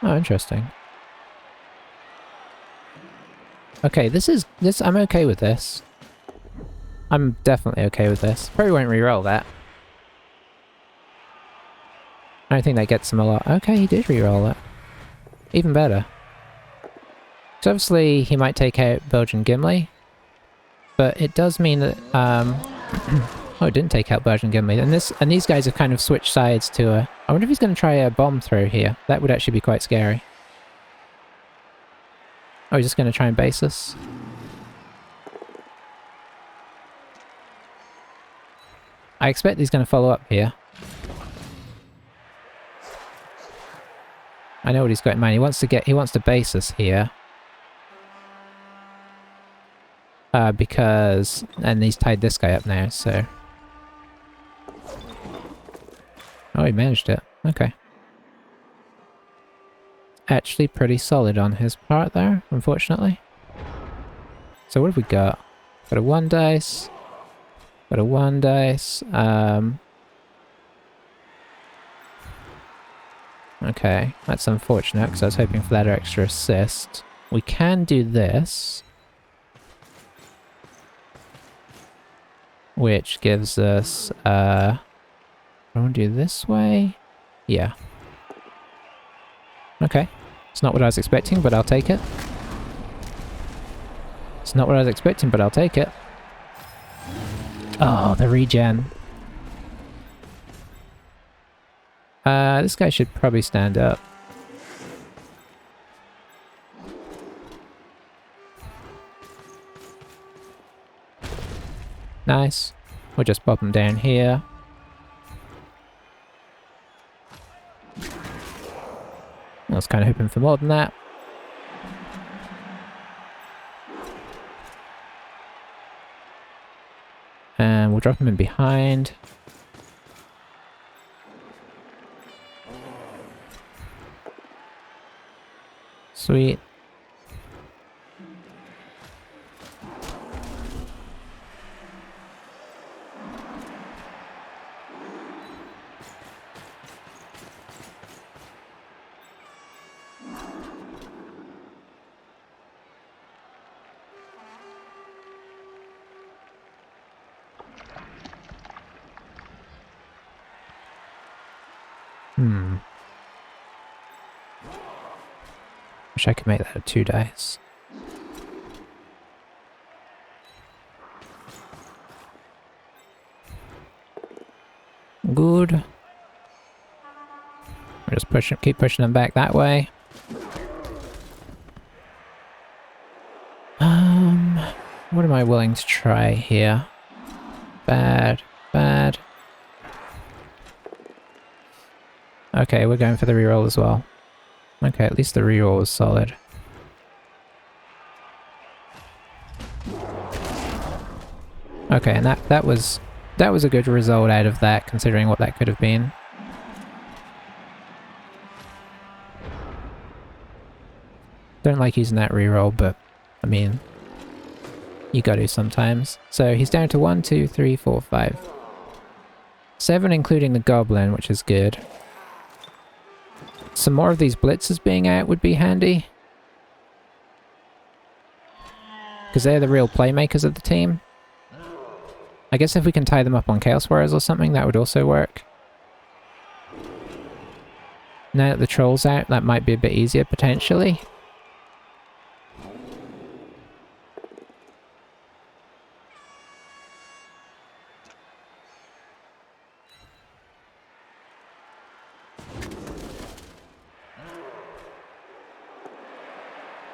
Oh, interesting. Okay, I'm okay with this. I'm definitely okay with this. Probably won't reroll that. I don't think that gets him a lot. Okay, he did reroll it. Even better. So obviously he might take out Belgian Gimli. But it does mean that, oh, it didn't take out Belgian Gimli. And these guys have kind of switched sides to a... I wonder if he's going to try a bomb throw here. That would actually be quite scary. Oh, he's just going to try and base us. I expect he's going to follow up here. I know what he's got in mind. He wants to base us here. Because... And he's tied this guy up now, so... Oh, he managed it. Okay. Actually pretty solid on his part there, unfortunately. So what have we got? Got a 1 dice. Got a 1 dice. Okay, that's unfortunate because I was hoping for that extra assist. We can do this. Which gives us, I want to do this way? Yeah. Okay. It's not what I was expecting, but I'll take it. It's not what I was expecting, but I'll take it. Oh, the regen. This guy should probably stand up. Nice. We'll just pop him down here. I was kind of hoping for more than that. And we'll drop him in behind. Sweet. Wish I could make that a 2 dice. Good. We'll just keep pushing them back that way. What am I willing to try here? Bad, bad. Okay, we're going for the reroll as well. Okay, at least the reroll was solid. Okay, and that was a good result out of that, considering what that could have been. Don't like using that reroll, but I mean, you gotta sometimes. So he's down to 1, 2, 3, 4, 5. 7 including the goblin, which is good. Some more of these blitzers being out would be handy. Because they're the real playmakers of the team. I guess if we can tie them up on Chaos Warriors or something, that would also work. Now that the troll's out, that might be a bit easier potentially.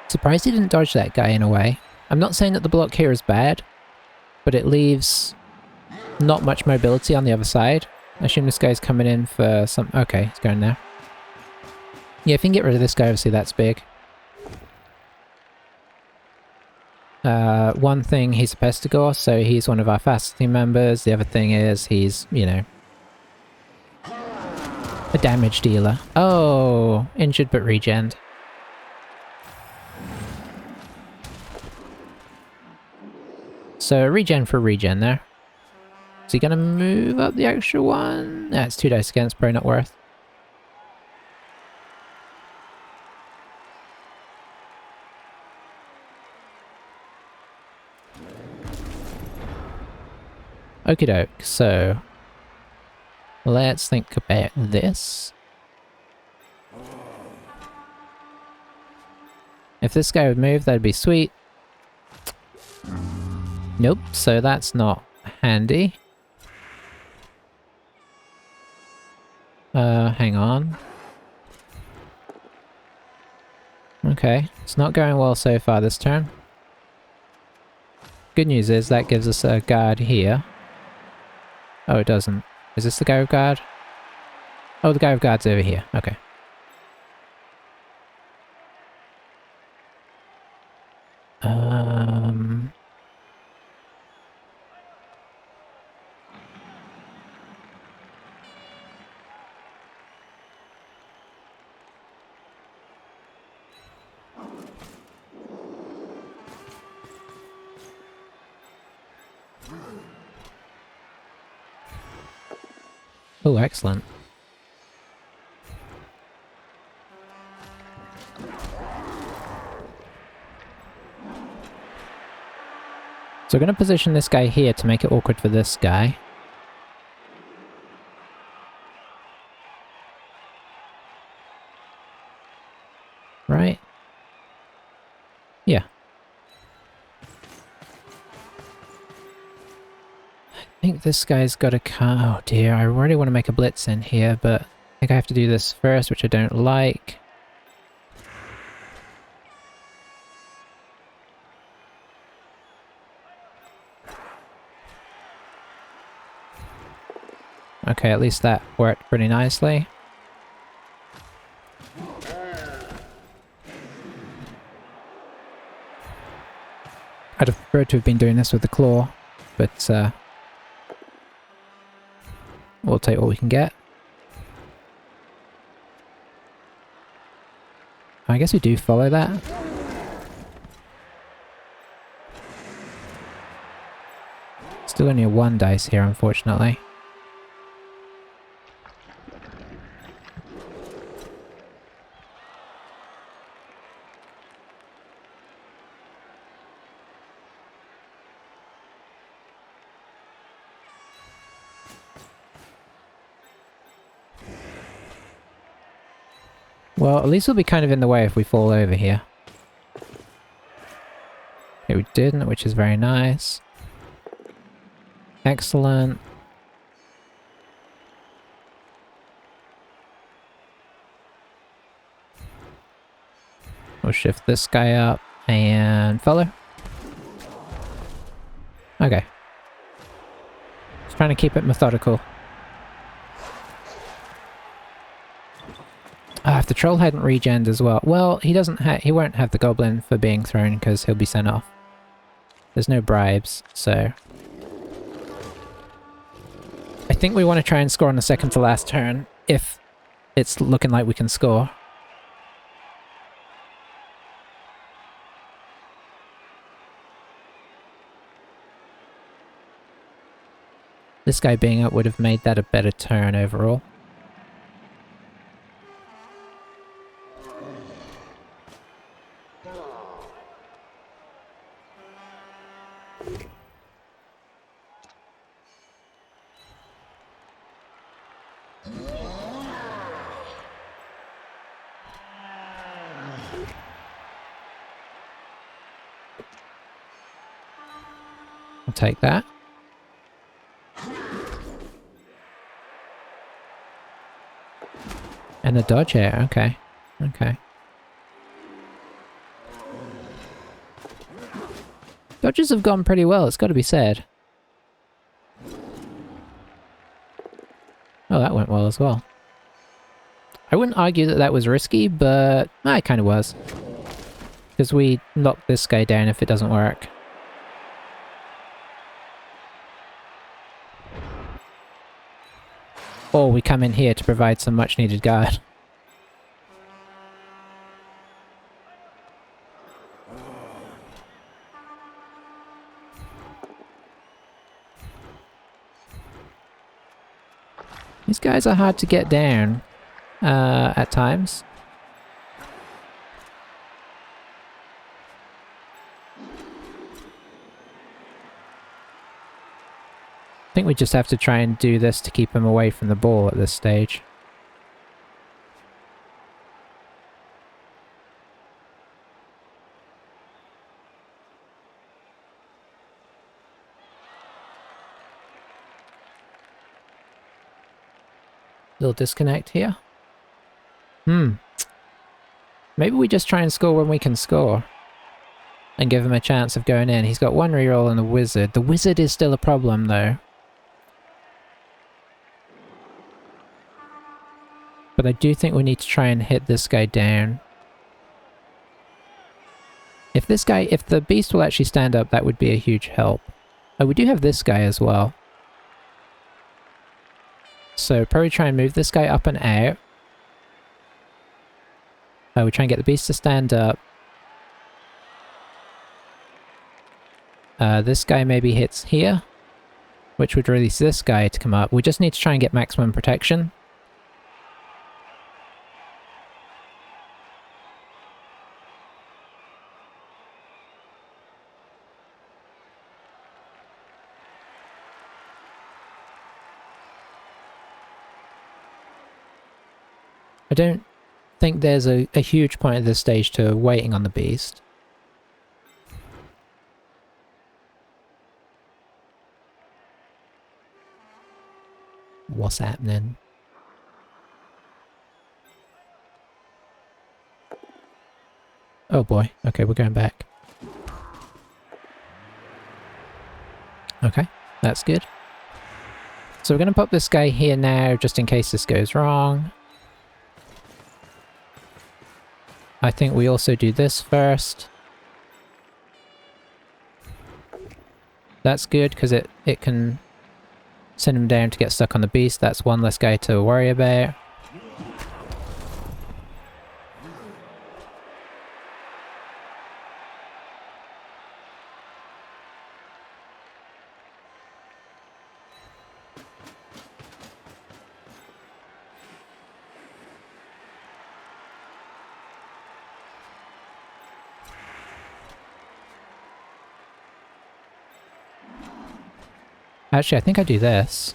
Surprised he didn't dodge that guy in a way. I'm not saying that the block here is bad, but it leaves not much mobility on the other side. I assume this guy's coming in for some... Okay, he's going now. Yeah, if you can get rid of this guy, obviously that's big. One thing, he's a Pestigor, so he's one of our fastest team members. The other thing is he's, you know, a damage dealer. Oh, injured but regened. So regen for regen there. Is he gonna move up the extra one? Nah, it's 2 dice against, probably not worth. Okie doke, so let's think about this. If this guy would move, that'd be sweet. Nope, so that's not handy. Hang on. Okay, it's not going well so far this turn. Good news is that gives us a guard here. Oh, it doesn't. Is this the guy with guard? Oh, the guy with guard's over here. Okay. Oh, excellent. So we're going to position this guy here to make it awkward for this guy. Right? Yeah. I think this guy's got a car. Oh dear, I really want to make a blitz in here, but I think I have to do this first, which I don't like. Okay, at least that worked pretty nicely. I'd have preferred to have been doing this with the claw, but we'll take what we can get. I guess we do follow that. Still only a 1 dice here, unfortunately. Well, at least we'll be kind of in the way if we fall over here. Okay, we didn't, which is very nice. Excellent. We'll shift this guy up and follow. Okay. Just trying to keep it methodical. If the troll hadn't regened as well. Well, he won't have the goblin for being thrown because he'll be sent off. There's no bribes, so... I think we want to try and score on the second to last turn, if it's looking like we can score. this guy being up would have made that a better turn overall. I'll take that. And a dodge here, okay. Okay. Dodges have gone pretty well, it's got to be said. Oh, that went well as well. I wouldn't argue that that was risky, but it kind of was. Because we lock this guy down if it doesn't work. Or we come in here to provide some much needed guard. These guys are hard to get down at times. I think we just have to try and do this to keep him away from the ball at this stage. Little disconnect here. Maybe we just try and score when we can score. And give him a chance of going in. He's got one reroll and a wizard. The wizard is still a problem though. But I do think we need to try and hit this guy down. If the beast will actually stand up, that would be a huge help. Oh, we do have this guy as well. So probably try and move this guy up and out. We try and get the beast to stand up. This guy maybe hits here, which would release this guy to come up. We just need to try and get maximum protection. I don't think there's a huge point at this stage to waiting on the beast. What's happening? Oh boy, okay, we're going back. Okay, that's good. So we're going to pop this guy here now, just in case this goes wrong. I think we also do this first. That's good, because it can send him down to get stuck on the beast. That's one less guy to worry about. Actually, I think I do this.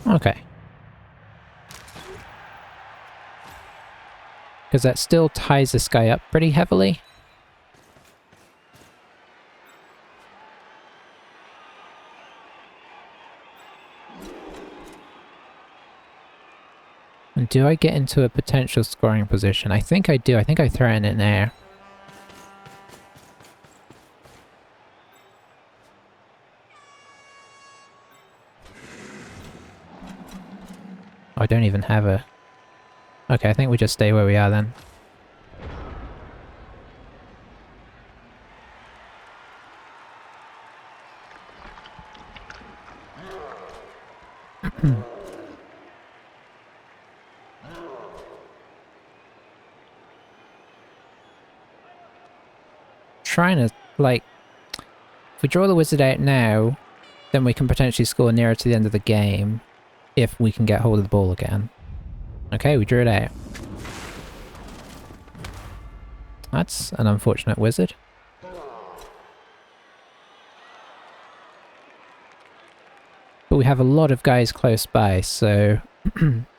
Okay. Because that still ties this guy up pretty heavily. And do I get into a potential scoring position? I think I do. I think I throw in it now. Oh, I don't even have a... Okay, I think we just stay where we are then. trying to, like... If we draw the wizard out now, then we can potentially score nearer to the end of the game if we can get hold of the ball again. Okay, we drew it out. That's an unfortunate wizard. But we have a lot of guys close by, so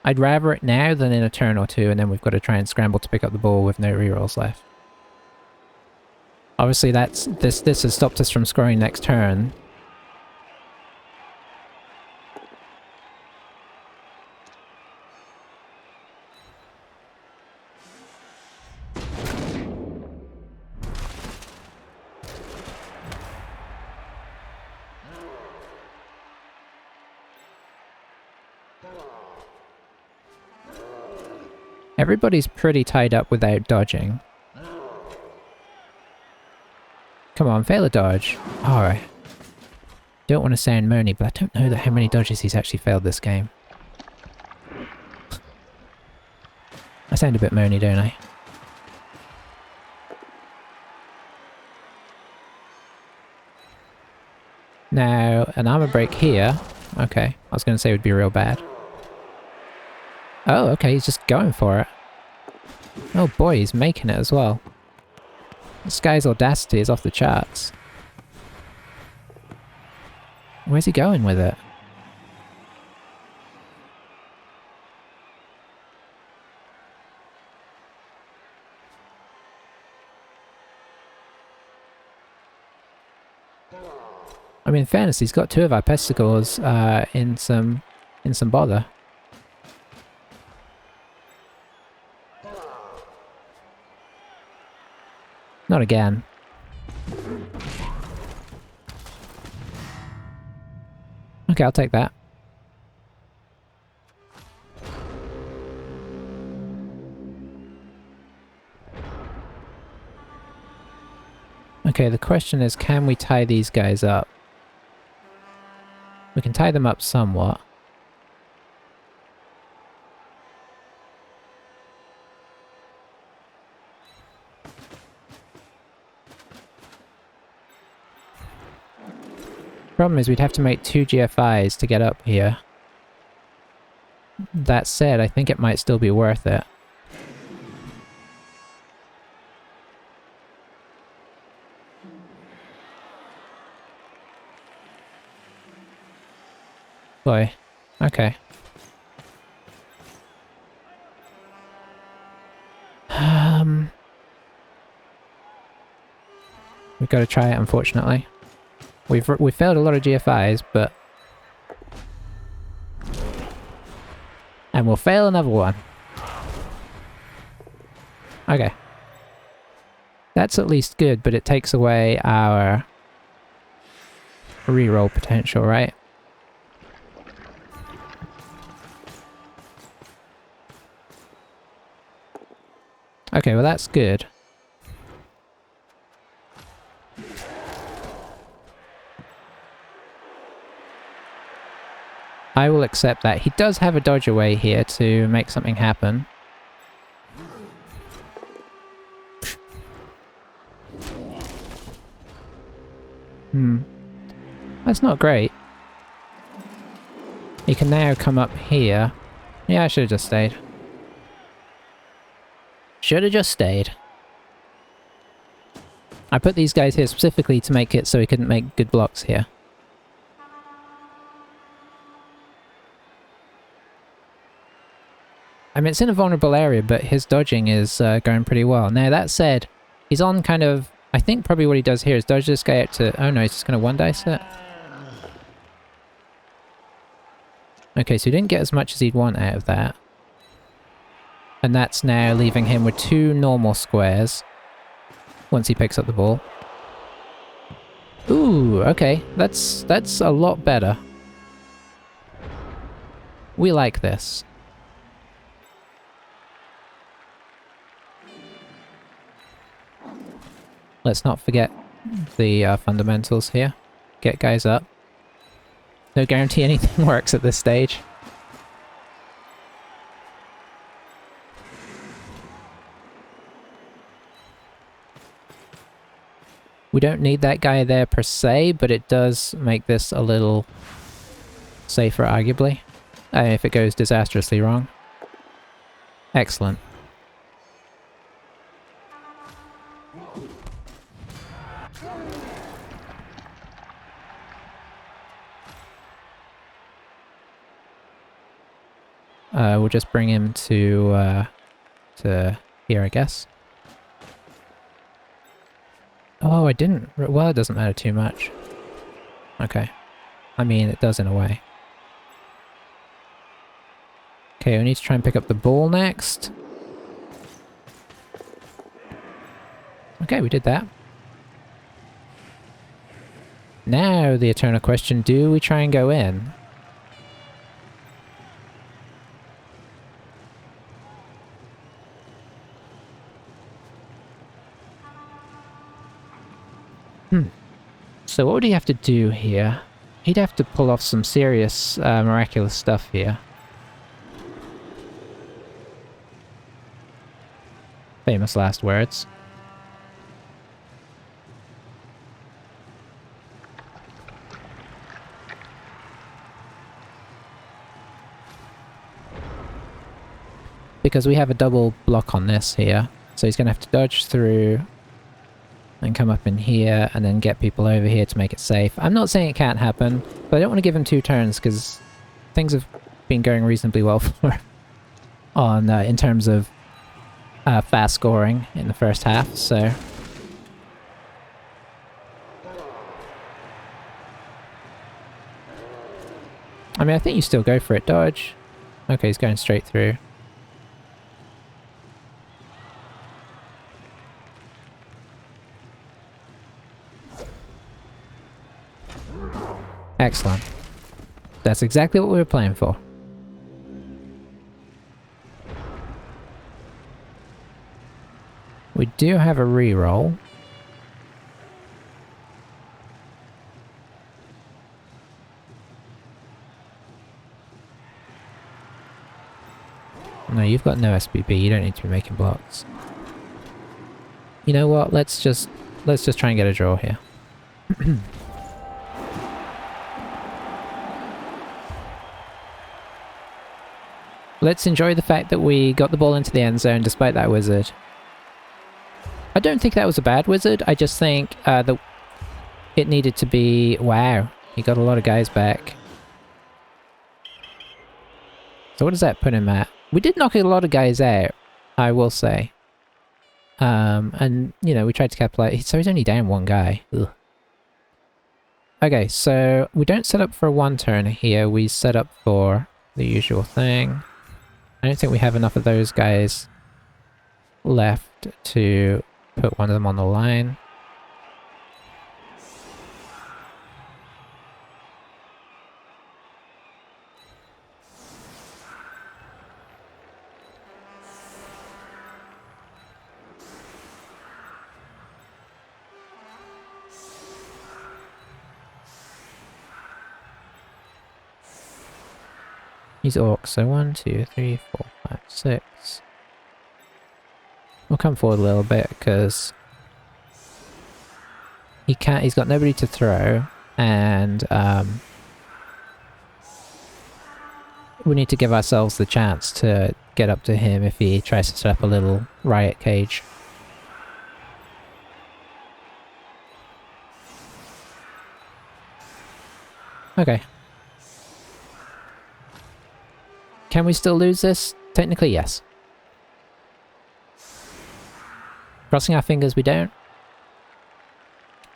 I'd rather it now than in a turn or two, and then we've got to try and scramble to pick up the ball with no rerolls left. Obviously this has stopped us from scoring next turn. Everybody's pretty tied up without dodging. Come on, fail a dodge. Alright. Don't want to sound moany, but I don't know how many dodges he's actually failed this game. I sound a bit moany, don't I? Now, an armor break here. Okay, I was going to say it would be real bad. Oh, okay, he's just going for it. Oh boy, he's making it as well. This guy's audacity is off the charts. Where's he going with it? I mean, in fairness, he's got two of our pesticles in some bother. Not again. Okay, I'll take that. Okay, the question is, can we tie these guys up? We can tie them up somewhat. Problem is we'd have to make 2 GFIs to get up here. That said, I think it might still be worth it. Boy. Okay. We've got to try it, unfortunately. We've failed a lot of GFIs, but... And we'll fail another one. Okay. That's at least good, but it takes away our reroll potential, right? Okay, well that's good. I will accept that. He does have a dodge away here to make something happen. That's not great. He can now come up here. Yeah, I should have just stayed. Should have just stayed. I put these guys here specifically to make it so he couldn't make good blocks here. I mean, it's in a vulnerable area, but his dodging is going pretty well. Now, that said, he's on kind of... I think probably what he does here is dodge this guy out to... Oh no, he's just going to one-dice it. Okay, so he didn't get as much as he'd want out of that. And that's now leaving him with 2 normal squares once he picks up the ball. Ooh, okay. That's a lot better. We like this. Let's not forget the fundamentals here. Get guys up. No guarantee anything works at this stage. We don't need that guy there per se, but it does make this a little safer, arguably, if it goes disastrously wrong. Excellent. We'll just bring him to here, I guess. Oh, I didn't. Well, it doesn't matter too much. Okay. I mean, it does in a way. Okay, we need to try and pick up the ball next. Okay, we did that. Now the eternal question, do we try and go in? So what would he have to do here? He'd have to pull off some serious, miraculous stuff here. Famous last words. Because we have a double block on this here. So he's going to have to dodge through and come up in here and then get people over here to make it safe. I'm not saying it can't happen, but I don't want to give him 2 turns because things have been going reasonably well for on in terms of fast scoring in the first half, so... I mean, I think you still go for it. Dodge. Okay, he's going straight through. Excellent. That's exactly what we were playing for. We do have a reroll. No, you've got no SBB, you don't need to be making blocks. You know what, let's just try and get a draw here. Let's enjoy the fact that we got the ball into the end zone despite that wizard. I don't think that was a bad wizard, I just think that it needed to be... Wow, he got a lot of guys back. So what does that put him at? We did knock a lot of guys out, I will say. And, you know, we tried to capitalize. So he's only down 1 guy. Ugh. Okay, so we don't set up for a 1 turn here. We set up for the usual thing. I don't think we have enough of those guys left to put one of them on the line. He's orcs, so 1, 2, 3, 4, 5, 6. We'll come forward a little bit because he's got nobody to throw, and we need to give ourselves the chance to get up to him if he tries to set up a little riot cage. Okay. Can we still lose this? Technically, yes. Crossing our fingers we don't.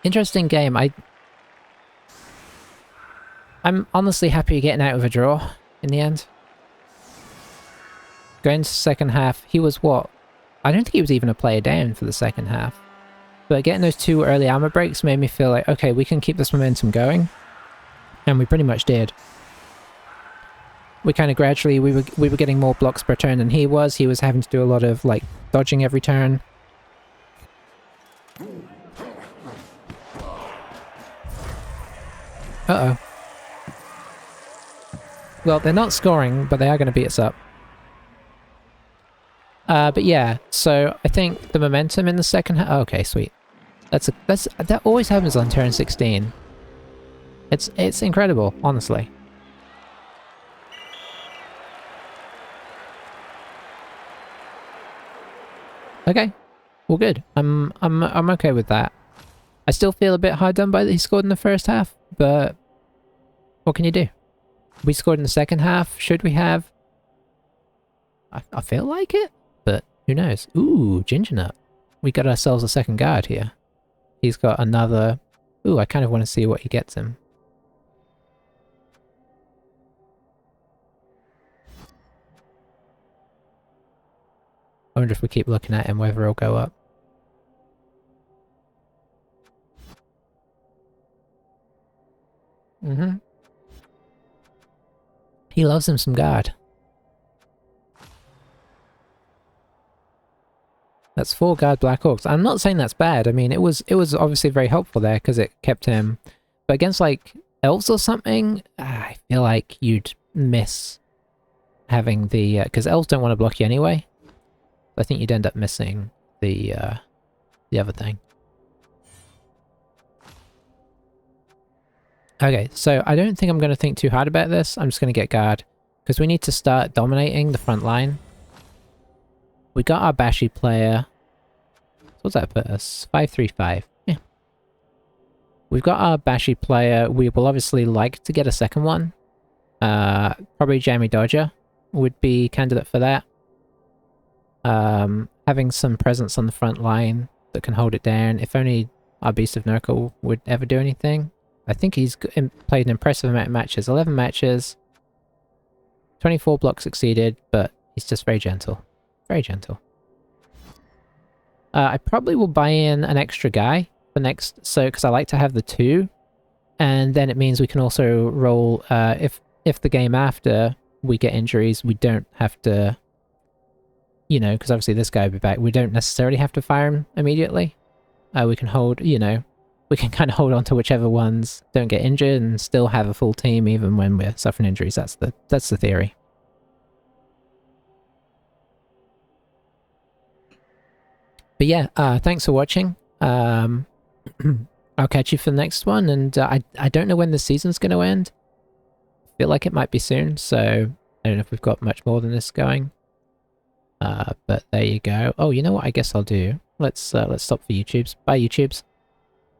Interesting game. I'm honestly happy getting out of a draw in the end. Going to the second half, he was what? I don't think he was even a player down for the second half. But getting those 2 early armor breaks made me feel like, okay, we can keep this momentum going. And we pretty much did. We kind of gradually, we were getting more blocks per turn than he was. He was having to do a lot of, like, dodging every turn. Uh-oh. Well, they're not scoring, but they are going to beat us up. But yeah, so I think the momentum in the second half... Okay, sweet. That always happens on turn 16. It's incredible, honestly. Okay, well good. I'm okay with that. I still feel a bit hard done by that he scored in the first half, but what can you do? We scored in the second half. Should we have? I feel like it, but who knows? Ooh, Ginger Nut. We got ourselves a second guard here. He's got another... Ooh, I kind of want to see what he gets him. I wonder if we keep looking at him, whether he'll go up. Mm-hmm. He loves him some guard. That's 4 guard Black Orcs. I'm not saying that's bad. I mean, it was obviously very helpful there because it kept him... But against, like, elves or something, I feel like you'd miss having the... Because elves don't want to block you anyway. I think you'd end up missing the other thing. Okay, so I don't think I'm going to think too hard about this. I'm just going to get guard. Because we need to start dominating the front line. We got our Bashy player. What's that put us? 535. Yeah. We've got our Bashy player. We will obviously like to get a second one. Probably Jamie Dodger would be candidate for that. Having some presence on the front line that can hold it down. If only our Beast of Nurgle would ever do anything. I think he's played an impressive amount of matches. 11 matches. 24 blocks succeeded, but he's just very gentle. Very gentle. I probably will buy in an extra guy for next, so because I like to have the 2, and then it means we can also roll. If the game after we get injuries, we don't have to, you know, because obviously this guy will be back. We don't necessarily have to fire him immediately. We can hold, you know, we can kind of hold on to whichever ones don't get injured and still have a full team even when we're suffering injuries. That's the theory. But yeah, thanks for watching. I'll catch you for the next one, and I don't know when the season's going to end. I feel like it might be soon, so I don't know if we've got much more than this going. But there you go. Oh, you know what I guess I'll do? Let's stop for YouTubes. Bye, YouTubes.